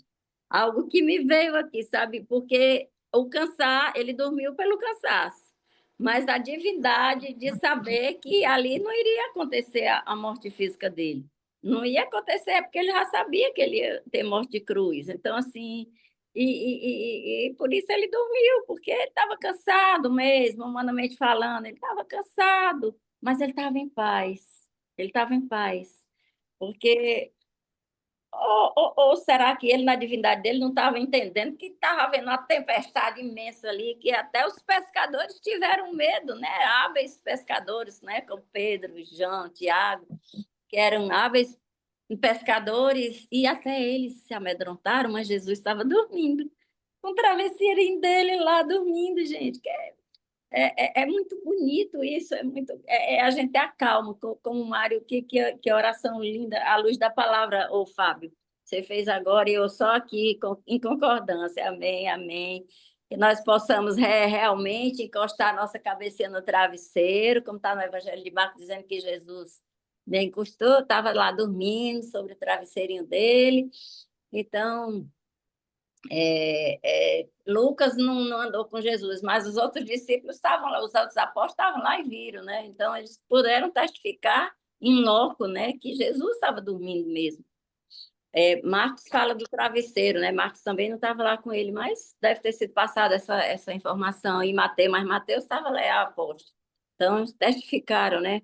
Algo que me veio aqui, sabe? Porque o cansar, ele dormiu pelo cansaço. Mas a divindade de saber que ali não iria acontecer a morte física dele. Não ia acontecer, porque ele já sabia que ele ia ter morte de cruz. Então, assim, e por isso ele dormiu, porque ele estava cansado mesmo, humanamente falando, ele estava cansado, mas ele estava em paz. Ele estava em paz. Porque, ou será que ele, na divindade dele, não estava entendendo que estava havendo uma tempestade imensa ali, que até os pescadores tiveram medo, né? Hábeis pescadores, né? Como Pedro, João, Tiago, que eram hábeis pescadores, e até eles se amedrontaram, mas Jesus estava dormindo, com o travesseirinho dele lá dormindo, gente. É muito bonito isso, a gente acalma, como o Mário, que oração linda, à luz da palavra, ô Fábio, você fez agora, e eu só aqui, em concordância, amém, amém, que nós possamos realmente encostar a nossa cabecinha no travesseiro, como está no Evangelho de Marcos, dizendo que Jesus nem encostou, estava lá dormindo sobre o travesseirinho dele, então... Lucas não andou com Jesus, mas os outros discípulos estavam lá, os outros apóstolos estavam lá e viram, né? Então eles puderam testificar em loco, né, que Jesus estava dormindo mesmo. Marcos fala do travesseiro, né? Marcos também não estava lá com ele, mas deve ter sido passada essa informação em Mateus, mas Mateus estava lá, é apóstolo. Então eles testificaram, né?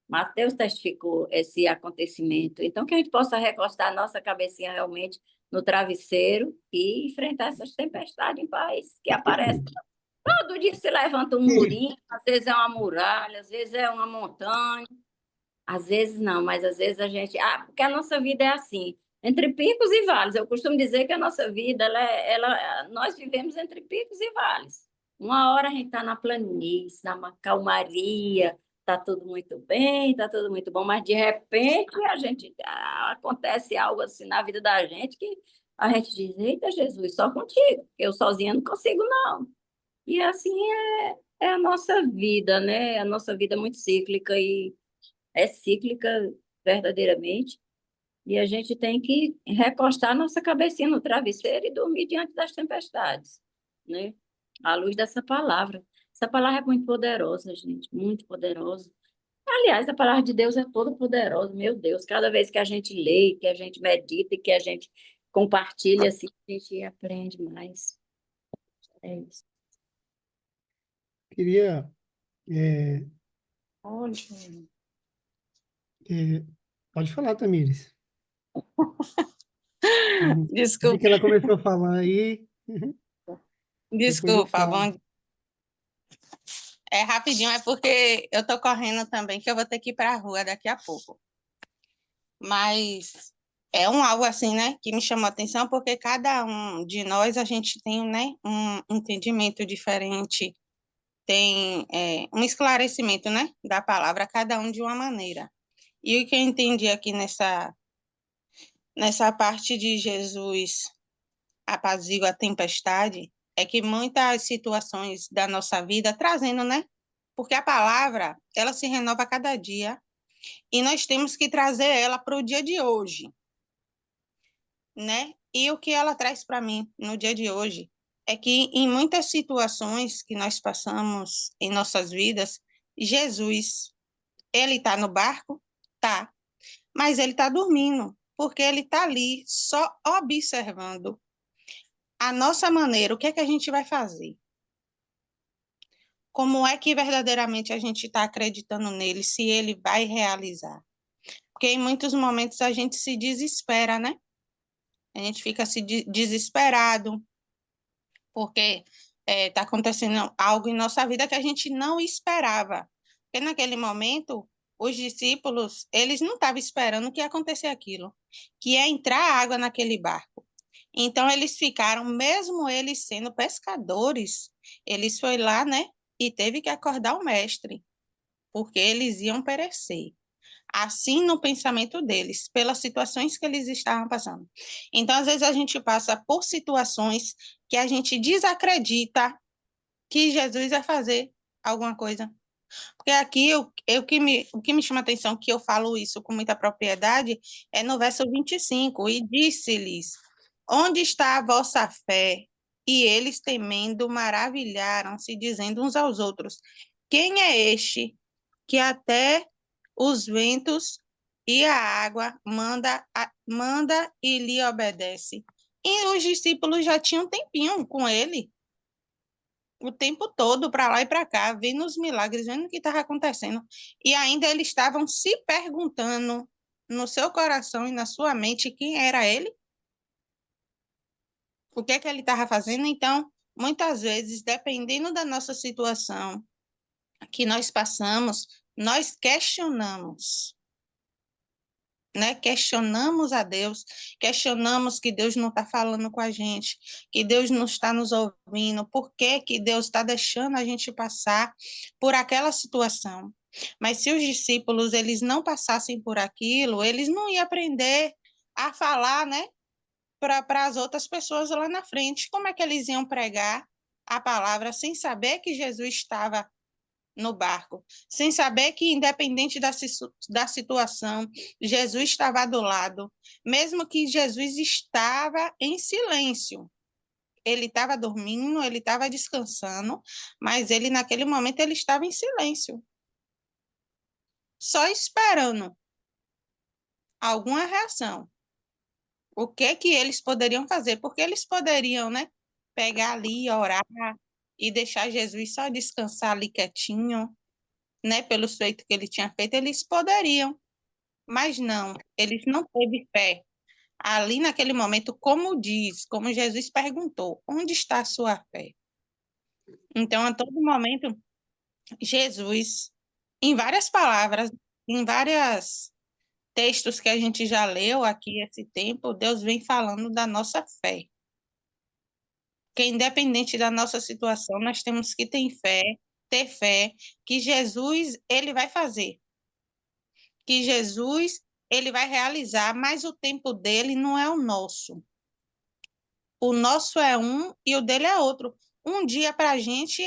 Mateus testificou esse acontecimento. Então, que a gente possa recostar a nossa cabecinha realmente no travesseiro e enfrentar essas tempestades em paz que aparecem. Todo dia se levanta um murinho, às vezes é uma muralha, às vezes é uma montanha, às vezes não, mas às vezes a gente... porque a nossa vida é assim. entre picos e vales. Eu costumo dizer que a nossa vida, nós vivemos entre picos e vales. Uma hora a gente está na planície, na calmaria, está tudo muito bem, está tudo muito bom, mas de repente acontece algo assim na vida da gente que a gente diz, eita Jesus, só contigo, eu sozinha não consigo não. E assim é a nossa vida, né? A nossa vida é muito cíclica e é cíclica verdadeiramente. E a gente tem que recostar nossa cabecinha no travesseiro e dormir diante das tempestades, né? À luz dessa palavra. Essa palavra é muito poderosa, gente, muito poderosa. Aliás, a palavra de Deus é toda poderosa, meu Deus. Cada vez que a gente lê, que a gente medita e que a gente compartilha, assim, a gente aprende mais. É isso. Queria. é, Olha, é, pode falar, Tamires. Vi desculpa, que ela começou a falar aí. Depois eu desculpa, falo. bom. É rapidinho, é porque eu tô correndo também, que eu vou ter que ir para a rua daqui a pouco. Mas é algo assim, né, que me chamou a atenção, porque cada um de nós, a gente tem, né, um entendimento diferente, tem um esclarecimento, né, da palavra, cada um de uma maneira. E o que eu entendi aqui nessa parte de Jesus apazigua a tempestade, é que muitas situações da nossa vida trazendo, né? Porque a palavra, ela se renova a cada dia e nós temos que trazer ela para o dia de hoje, né? E o que ela traz para mim no dia de hoje é que em muitas situações que nós passamos em nossas vidas, Jesus, ele está no barco? Tá, mas ele está dormindo, porque ele está ali só observando a nossa maneira, o que é que a gente vai fazer? Como é que verdadeiramente a gente está acreditando nele, se ele vai realizar? Porque em muitos momentos a gente se desespera, né? A gente fica desesperado, porque está acontecendo algo em nossa vida que a gente não esperava. Porque naquele momento, os discípulos, eles não estavam esperando que ia acontecer aquilo, que ia entrar água naquele barco. Então, eles ficaram, mesmo eles sendo pescadores, eles foi lá, né, e teve que acordar o mestre, porque eles iam perecer. Assim no pensamento deles, pelas situações que eles estavam passando. Então, às vezes, a gente passa por situações que a gente desacredita que Jesus vai fazer alguma coisa. Porque aqui o que me chama a atenção, que eu falo isso com muita propriedade, é no verso 25, e disse-lhes, onde está a vossa fé? E eles, temendo, maravilharam-se, dizendo uns aos outros, quem é este que até os ventos e a água manda e lhe obedece? E os discípulos já tinham um tempinho com ele, o tempo todo, para lá e para cá, vendo os milagres, vendo o que estava acontecendo. E ainda eles estavam se perguntando no seu coração e na sua mente quem era ele, o que é que ele estava fazendo. Então, muitas vezes, dependendo da nossa situação que nós passamos, nós questionamos, né? Questionamos a Deus, questionamos que Deus não está falando com a gente, que Deus não está nos ouvindo, por que que Deus está deixando a gente passar por aquela situação. Mas se os discípulos eles não passassem por aquilo, eles não iam aprender a falar, né, para as outras pessoas lá na frente. Como é que eles iam pregar a palavra sem saber que Jesus estava no barco, sem saber que, independente da situação, Jesus estava do lado, mesmo que Jesus estava em silêncio. Ele estava dormindo, ele estava descansando, mas ele, naquele momento, ele estava em silêncio, só esperando alguma reação. O que que eles poderiam fazer? Porque eles poderiam, né, pegar ali, orar e deixar Jesus só descansar ali quietinho, né, pelo feito que ele tinha feito, eles poderiam, mas não, eles não teve fé. Ali naquele momento, como diz, como Jesus perguntou, onde está a sua fé? Então, a todo momento, Jesus, em várias palavras, em várias textos que a gente já leu aqui esse tempo, Deus vem falando da nossa fé. Que independente da nossa situação, nós temos que ter fé que Jesus, ele vai fazer. Que Jesus, ele vai realizar, mas o tempo dele não é o nosso. O nosso é um e o dele é outro. Um dia para a gente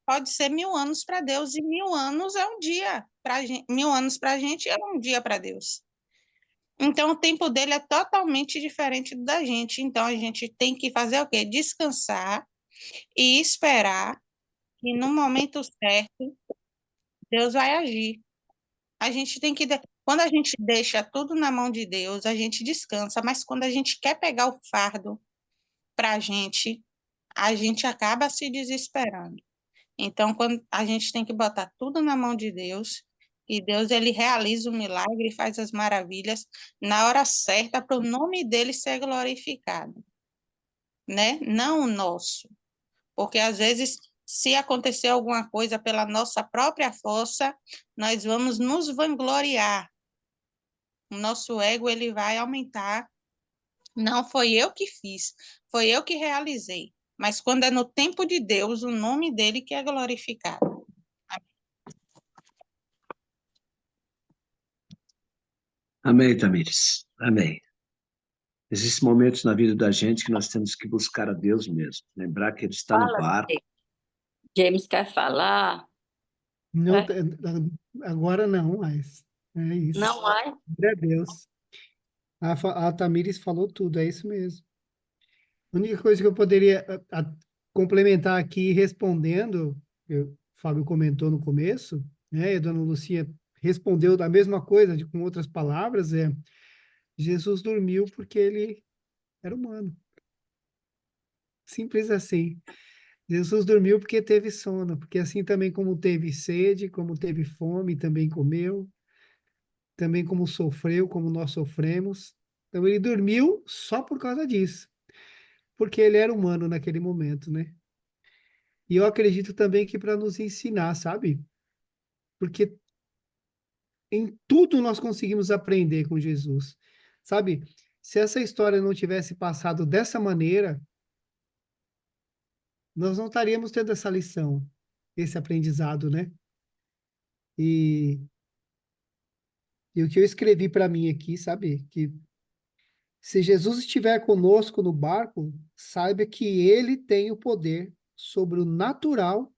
pode ser 1000 anos para Deus, e 1000 anos é um dia. 1000 anos para a gente é um dia para Deus. Então, o tempo dele é totalmente diferente do da gente. Então, a gente tem que fazer o quê? Descansar e esperar que no momento certo Deus vai agir. A gente tem que quando a gente deixa tudo na mão de Deus, a gente descansa, mas quando a gente quer pegar o fardo para a gente acaba se desesperando. Então, quando a gente tem que botar tudo na mão de Deus, e Deus ele realiza o milagre, faz as maravilhas na hora certa para o nome dele ser glorificado, né? Não o nosso. Porque às vezes, se acontecer alguma coisa pela nossa própria força, nós vamos nos vangloriar. O nosso ego ele vai aumentar. Não foi eu que fiz, foi eu que realizei. Mas quando é no tempo de Deus, o nome dele que é glorificado. Amém, Tamires. Amém. Existem momentos na vida da gente que nós temos que buscar a Deus mesmo. Lembrar que Ele está no Fala, barco. James quer falar? Não, É. agora não, mas é isso. Não vai? Glória a Deus. A Tamires falou tudo, é isso mesmo. A única coisa que eu poderia complementar aqui respondendo, o Fábio comentou no começo, né, e a dona Lucia respondeu da mesma coisa, com outras palavras, Jesus dormiu porque ele era humano. Simples assim. Jesus dormiu porque teve sono, porque assim também como teve sede, como teve fome, também comeu, também como sofreu, como nós sofremos. Então ele dormiu só por causa disso, porque ele era humano naquele momento, né? E eu acredito também que para nos ensinar, sabe? Porque em tudo nós conseguimos aprender com Jesus, sabe? Se essa história não tivesse passado dessa maneira, nós não estaríamos tendo essa lição, esse aprendizado, né? E, e o que eu escrevi para mim aqui, sabe? Que se Jesus estiver conosco no barco, saiba que ele tem o poder sobre o natural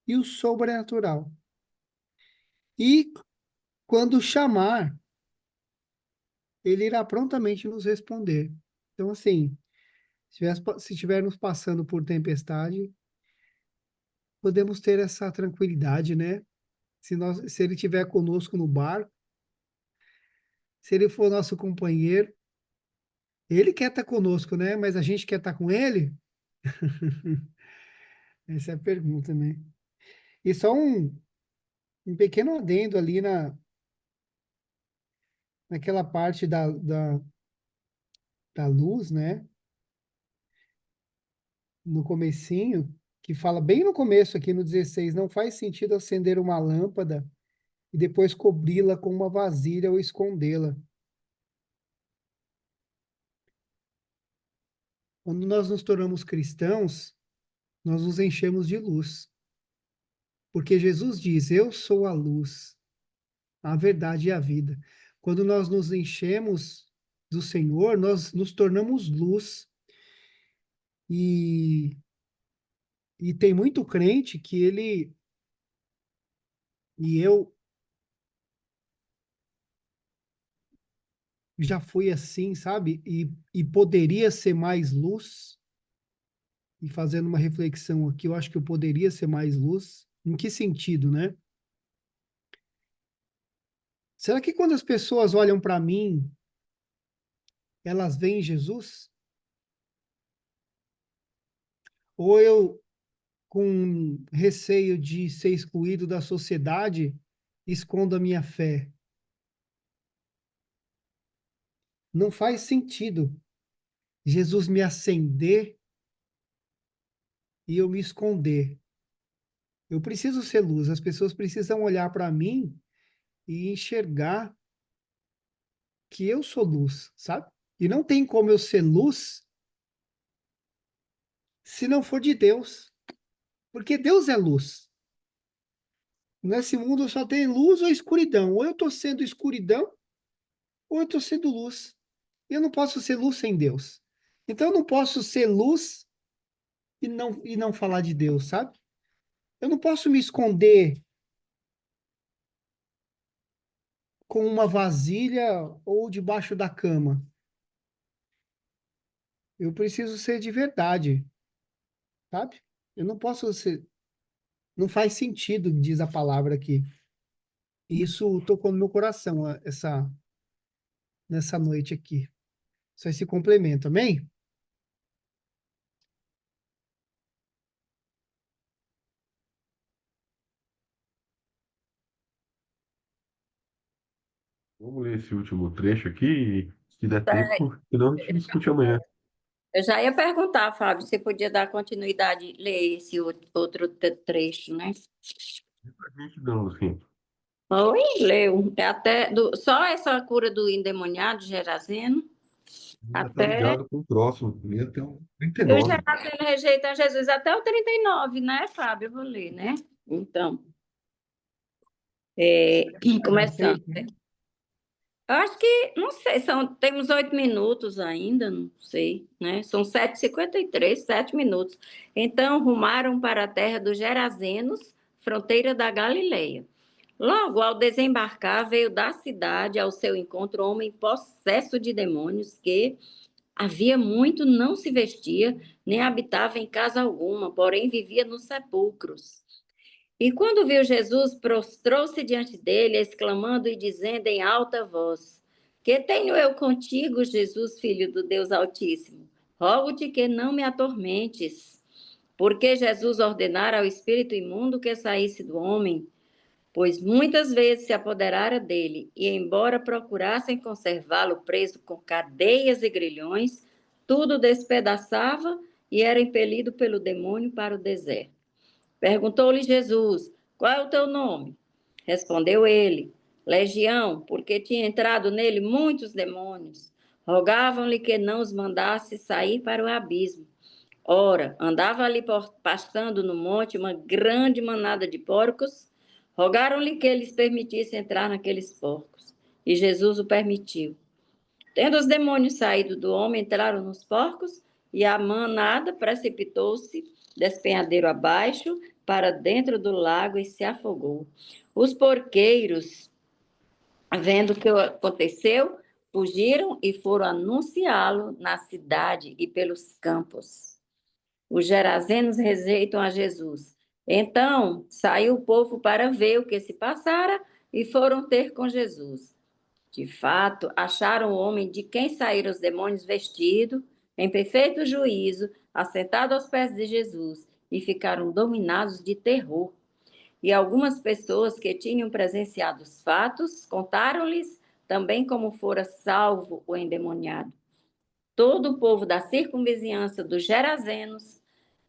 e o sobrenatural. E quando chamar, ele irá prontamente nos responder. Então, assim, se estivermos passando por tempestade, podemos ter essa tranquilidade, né? Se ele estiver conosco no barco, se ele for nosso companheiro, ele quer estar conosco, né? Mas a gente quer estar com ele? Essa é a pergunta, né? E só um pequeno adendo ali naquela parte da luz, né? No comecinho, que fala bem no começo aqui no 16, não faz sentido acender uma lâmpada e depois cobri-la com uma vasilha ou escondê-la. Quando nós nos tornamos cristãos, nós nos enchemos de luz. Porque Jesus diz: Eu sou a luz, a verdade e a vida. Quando nós nos enchemos do Senhor, nós nos tornamos luz. E, e tem muito crente que e eu já fui assim, sabe? E poderia ser mais luz. E fazendo uma reflexão aqui, eu acho que eu poderia ser mais luz. Em que sentido, né? Será que quando as pessoas olham para mim, elas veem Jesus? Ou eu, com receio de ser excluído da sociedade, escondo a minha fé? Não faz sentido Jesus me acender e eu me esconder. Eu preciso ser luz, as pessoas precisam olhar para mim e enxergar que eu sou luz, sabe? E não tem como eu ser luz se não for de Deus, porque Deus é luz. Nesse mundo só tem luz ou escuridão. Ou eu estou sendo escuridão, ou eu estou sendo luz. E eu não posso ser luz sem Deus. Então eu não posso ser luz e não falar de Deus, sabe? Eu não posso me esconder com uma vasilha ou debaixo da cama. Eu preciso ser de verdade, sabe? Eu não posso ser. Não faz sentido, diz a palavra aqui. E isso tocou no meu coração nessa noite aqui. Só esse complemento, amém? Vamos ler esse último trecho aqui e, se der tempo, senão a gente discute amanhã. Eu já ia perguntar, Fábio, se podia dar continuidade, ler esse outro trecho, né? A gente não, assim, Oi, leu. Só essa cura do endemoniado Geraseno, ainda tá até ligado com o próximo, lê até o e o 39. Geraseno rejeita Jesus, até o 39, né, Fábio? Eu vou ler, né? Então, começando. Eu acho que, não sei, temos 8 minutos ainda, não sei, né? São 7h53, 7 minutos. Então, rumaram para a terra dos Gerazenos, fronteira da Galileia. Logo, ao desembarcar, veio da cidade ao seu encontro um homem possesso de demônios que havia muito não se vestia, nem habitava em casa alguma, porém vivia nos sepulcros. E quando viu Jesus, prostrou-se diante dele, exclamando e dizendo em alta voz: Que tenho eu contigo, Jesus, filho do Deus Altíssimo? Rogo-te que não me atormentes. Porque Jesus ordenara ao espírito imundo que saísse do homem, pois muitas vezes se apoderara dele, e embora procurassem conservá-lo preso com cadeias e grilhões, tudo despedaçava e era impelido pelo demônio para o deserto. Perguntou-lhe Jesus: Qual é o teu nome? Respondeu ele: Legião, porque tinha entrado nele muitos demônios. Rogavam-lhe que não os mandasse sair para o abismo. Ora, andava ali pastando no monte uma grande manada de porcos. Rogaram-lhe que lhes permitisse entrar naqueles porcos. E Jesus o permitiu. Tendo os demônios saído do homem, entraram nos porcos, e a manada precipitou-se despenhadeiro abaixo para dentro do lago e se afogou. Os porqueiros, vendo o que aconteceu, fugiram e foram anunciá-lo na cidade e pelos campos. Os gerazenos rejeitam a Jesus. Então saiu o povo para ver o que se passara e foram ter com Jesus. De fato, acharam o homem de quem saíram os demônios vestido, em perfeito juízo, assentado aos pés de Jesus, e ficaram dominados de terror. E algumas pessoas que tinham presenciado os fatos contaram-lhes também como fora salvo o endemoniado. Todo o povo da circunvizinhança dos Gerazenos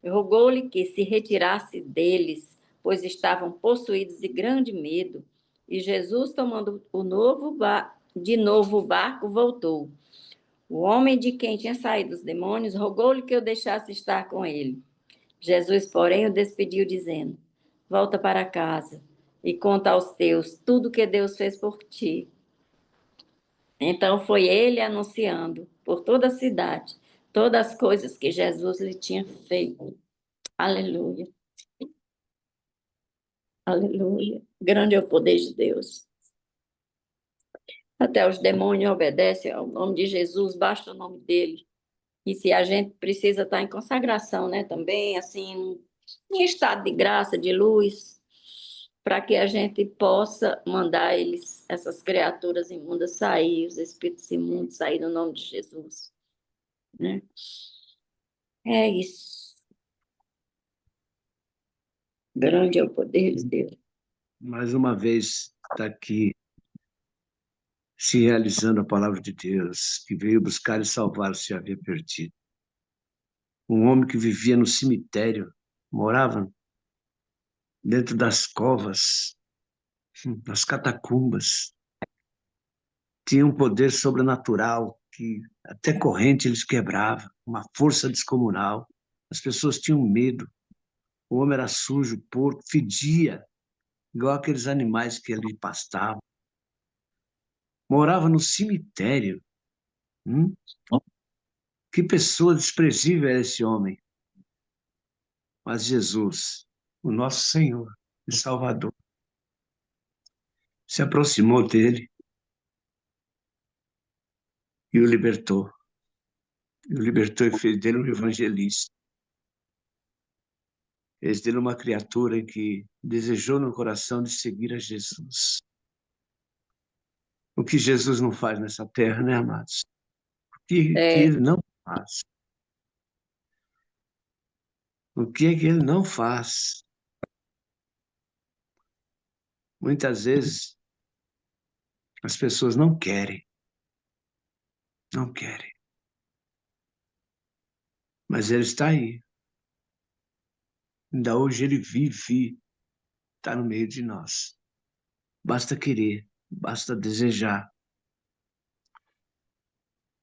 rogou-lhe que se retirasse deles, pois estavam possuídos de grande medo. E Jesus, tomando de novo o barco, voltou. O homem de quem tinha saído os demônios rogou-lhe que o deixasse estar com ele. Jesus, porém, o despediu, dizendo: Volta para casa e conta aos teus tudo o que Deus fez por ti. Então foi ele anunciando por toda a cidade todas as coisas que Jesus lhe tinha feito. Aleluia, aleluia. Grande é o poder de Deus. Até os demônios obedecem ao nome de Jesus, basta o nome dele. E se a gente precisa estar em consagração, né, também, assim, em estado de graça, de luz, para que a gente possa mandar eles, essas criaturas imundas, sair, os espíritos imundos sair no nome de Jesus, né? É isso. Grande é o poder de Deus. Mais uma vez está aqui se realizando a palavra de Deus, que veio buscar e salvar o que se havia perdido. Um homem que vivia no cemitério, morava dentro das covas, nas catacumbas, tinha um poder sobrenatural que até corrente eles quebravam, uma força descomunal. As pessoas tinham medo. O homem era sujo, porco, fedia, igual aqueles animais que ali pastavam. Morava no cemitério. Hum? Que pessoa desprezível era esse homem. Mas Jesus, o nosso Senhor e Salvador, se aproximou dele e o libertou. E o libertou e fez dele um evangelista. Fez dele uma criatura que desejou no coração de seguir a Jesus. O que Jesus não faz nessa terra, né, amados? O que É, ele não faz? O que é que ele não faz? Muitas vezes as pessoas não querem, não querem. Mas ele está aí. Ainda hoje ele vive, está no meio de nós. Basta querer, basta desejar.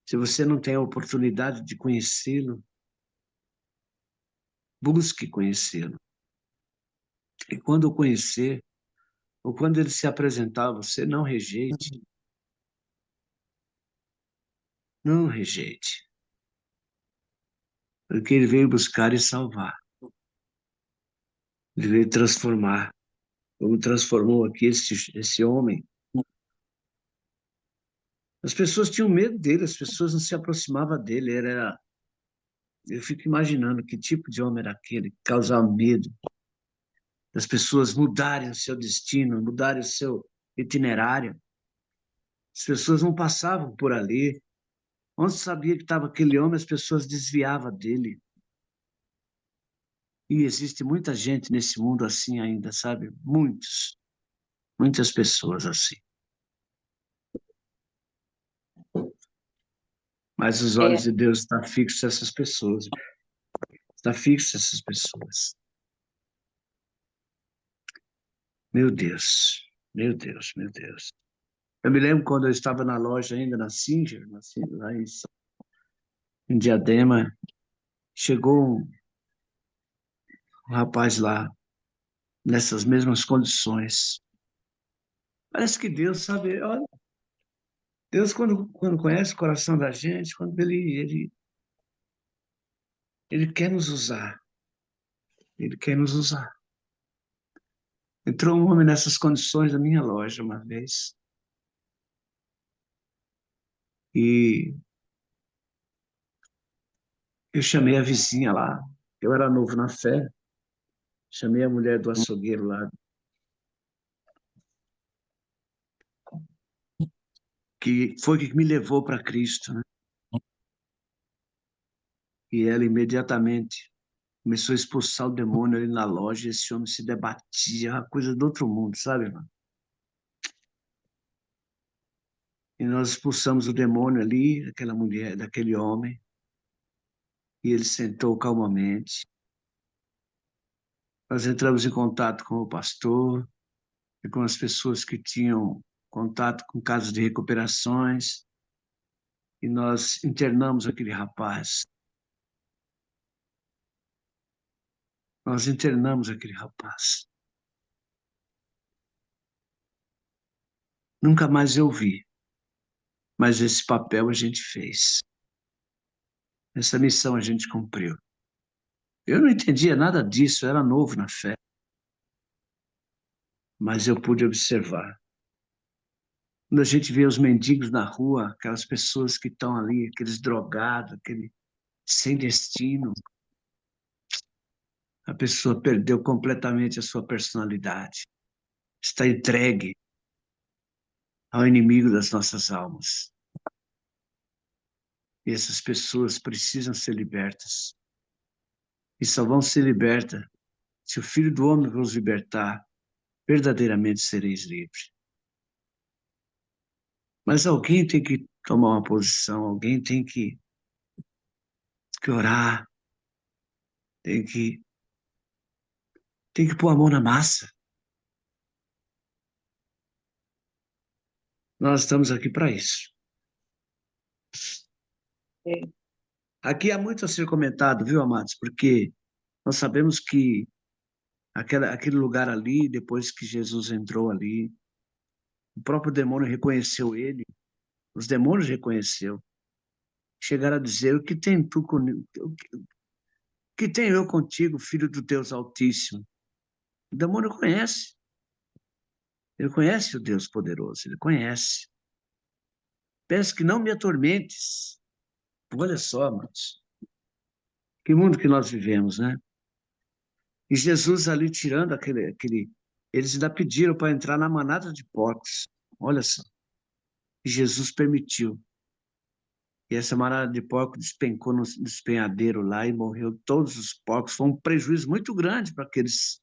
Se você não tem a oportunidade de conhecê-lo, busque conhecê-lo. E quando o conhecer, ou quando ele se apresentar a você, não rejeite. Não rejeite. Porque ele veio buscar e salvar. Ele veio transformar. Como transformou aqui esse homem. As pessoas tinham medo dele, as pessoas não se aproximavam dele. Eu fico imaginando que tipo de homem era aquele que causava medo das pessoas mudarem o seu destino, mudarem o seu itinerário. As pessoas não passavam por ali. Onde sabia que estava aquele homem, as pessoas desviavam dele. E existe muita gente nesse mundo assim ainda, sabe? Muitas pessoas assim. Mas os olhos é, de Deus estão fixos nessas pessoas. Está fixo essas pessoas. Meu Deus, meu Deus, meu Deus. Eu me lembro quando eu estava na loja ainda, na Singer, lá em Diadema, chegou um rapaz lá, nessas mesmas condições. Parece que Deus, sabe, olha, Deus quando conhece o coração da gente, quando ele quer nos usar, ele quer nos usar. Entrou um homem nessas condições na minha loja uma vez, e eu chamei a vizinha lá, eu era novo na fé, chamei a mulher do açougueiro lá, que foi que me levou para Cristo, né? E ela imediatamente começou a expulsar o demônio ali na loja, e esse homem se debatia, uma coisa do outro mundo, sabe, irmão? E nós expulsamos o demônio ali, daquela mulher, daquele homem, e ele sentou calmamente. Nós entramos em contato com o pastor e com as pessoas que tinham contato com casos de recuperações, e nós internamos aquele rapaz. Nós internamos aquele rapaz. Nunca mais eu vi, mas esse papel a gente fez. Essa missão a gente cumpriu. Eu não entendia nada disso, eu era novo na fé, mas eu pude observar. Quando a gente vê os mendigos na rua, aquelas pessoas que estão ali, aqueles drogados, aquele sem destino, a pessoa perdeu completamente a sua personalidade. Está entregue ao inimigo das nossas almas. E essas pessoas precisam ser libertas. E só vão ser libertas se o Filho do Homem vos libertar, verdadeiramente sereis livres. Mas alguém tem que tomar uma posição, alguém que orar, tem que, tem que pôr a mão na massa. Nós estamos aqui para isso. É. Aqui há muito a ser comentado, viu, amados? Porque nós sabemos que aquele lugar ali, depois que Jesus entrou ali, o próprio demônio reconheceu ele, os demônios reconheceu, chegaram a dizer: o que tem tu comigo? O que tenho eu contigo, filho do Deus Altíssimo? O demônio conhece. Ele conhece o Deus poderoso, ele conhece. Peço que não me atormentes. Olha só, amados. Que mundo que nós vivemos, né? E Jesus ali tirando eles ainda pediram para entrar na manada de porcos. Olha só. E Jesus permitiu. E essa manada de porcos despencou no despenhadeiro lá e morreu todos os porcos. Foi um prejuízo muito grande para aqueles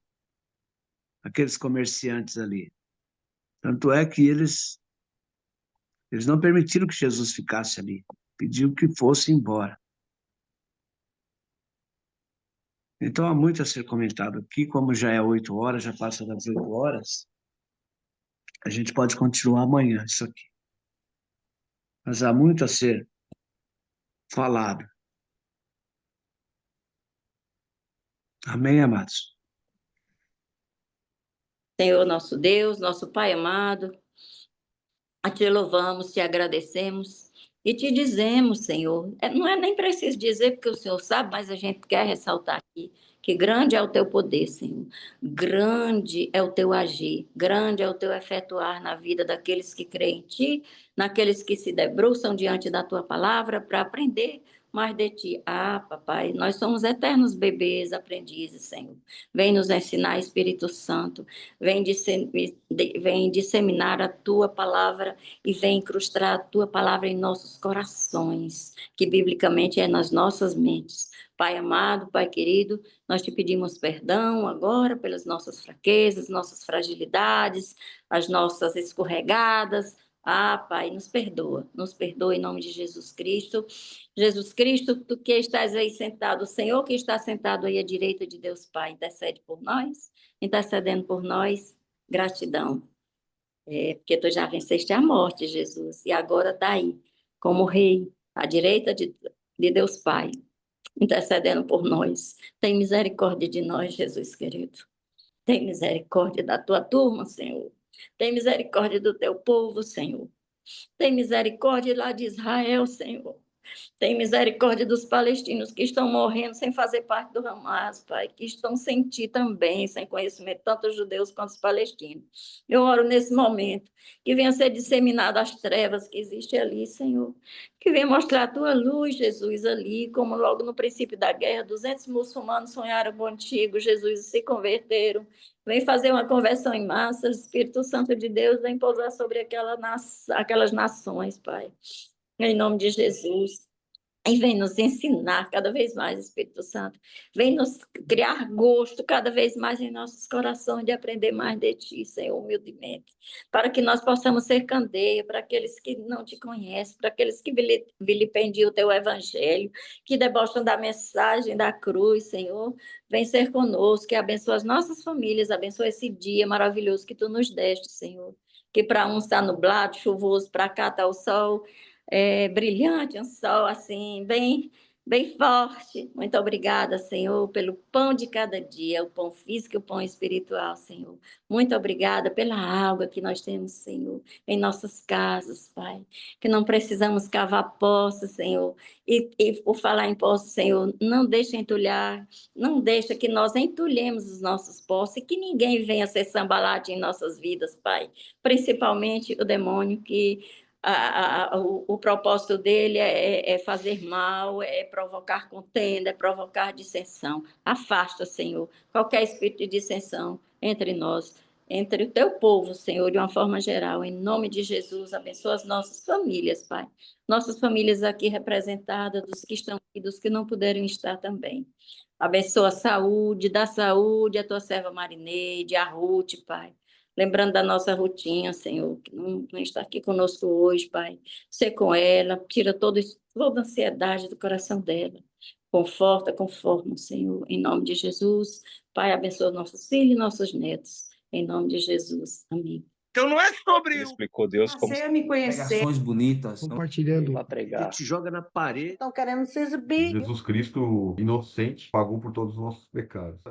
comerciantes ali. Tanto é que eles não permitiram que Jesus ficasse ali. Pediu que fosse embora. Então há muito a ser comentado aqui, como já é 8 horas, já passa das 8 horas, a gente pode continuar amanhã isso aqui. Mas há muito a ser falado. Amém, amados? Senhor nosso Deus, nosso Pai amado, a te louvamos, te agradecemos e te dizemos, Senhor, não é nem preciso dizer porque o Senhor sabe, mas a gente quer ressaltar aqui que grande é o teu poder, Senhor. Grande é o teu agir, grande é o teu efetuar na vida daqueles que creem em ti, naqueles que se debruçam diante da tua palavra para aprender mais de ti. Ah, papai, nós somos eternos bebês, aprendizes, Senhor. Vem nos ensinar, Espírito Santo. Vem disseminar a tua palavra e vem incrustar a tua palavra em nossos corações, que biblicamente é nas nossas mentes. Pai amado, Pai querido, nós te pedimos perdão agora pelas nossas fraquezas, nossas fragilidades, as nossas escorregadas. Ah, Pai, nos perdoa em nome de Jesus Cristo. Jesus Cristo, tu que estás aí sentado, o Senhor que está sentado aí à direita de Deus Pai, intercede por nós, intercedendo por nós, gratidão. Porque tu já venceste a morte, Jesus, e agora está aí, como rei, à direita de Deus Pai, intercedendo por nós. Tem misericórdia de nós, Jesus querido. Tem misericórdia da tua turma, Senhor. Tem misericórdia do teu povo, Senhor. Tem misericórdia lá de Israel, Senhor. Tem misericórdia dos palestinos que estão morrendo sem fazer parte do Hamas, Pai, que estão sem ti também, sem conhecimento, tanto os judeus quanto os palestinos. Eu oro nesse momento, que venha ser disseminada as trevas que existem ali, Senhor. Que venha mostrar a tua luz, Jesus, ali, como logo no princípio da guerra, 200 muçulmanos sonharam contigo, Jesus, e se converteram. Vem fazer uma conversão em massa, o Espírito Santo de Deus vem pousar sobre aquelas nações, Pai. Em nome de Jesus. E vem nos ensinar cada vez mais, Espírito Santo. Vem nos criar gosto cada vez mais em nossos corações de aprender mais de Ti, Senhor, humildemente. Para que nós possamos ser candeia para aqueles que não Te conhecem, para aqueles que vilipendiam o Teu Evangelho, que debocham da mensagem da cruz, Senhor. Vem ser conosco, que abençoa as nossas famílias, abençoa esse dia maravilhoso que Tu nos deste, Senhor. Que para uns está nublado, chuvoso, para cá está o sol brilhante, um sol assim, bem forte. Muito obrigada, Senhor, pelo pão de cada dia, o pão físico e o pão espiritual, Senhor. Muito obrigada pela água que nós temos, Senhor, em nossas casas, Pai. Que não precisamos cavar poços, Senhor. E por falar em poços, Senhor, não deixa entulhar, não deixa que nós entulhemos os nossos poços e que ninguém venha ser sambalate em nossas vidas, Pai. Principalmente o demônio que o propósito dele é fazer mal, é provocar contenda, é provocar dissensão. Afasta, Senhor, qualquer espírito de dissensão entre nós, entre o teu povo, Senhor, de uma forma geral. Em nome de Jesus, abençoa as nossas famílias, Pai. Nossas famílias aqui representadas, dos que estão aqui, dos que não puderam estar também. Abençoa a saúde, dá saúde à tua serva Marineide, a Ruth, Pai. Lembrando da nossa rotina, Senhor, que não está aqui conosco hoje, Pai. Ser com ela, tira toda a ansiedade do coração dela. Conforta, conforma, Senhor, em nome de Jesus. Pai, abençoa nossos filhos e nossos netos. Em nome de Jesus. Amém. Então não é sobre Ele o explicou Deus como Passei a me conhecer. Pregações bonitas. Compartilhando. Para Ele pregar. te joga na parede. Estão querendo se exibir. Jesus Cristo, inocente, pagou por todos os nossos pecados.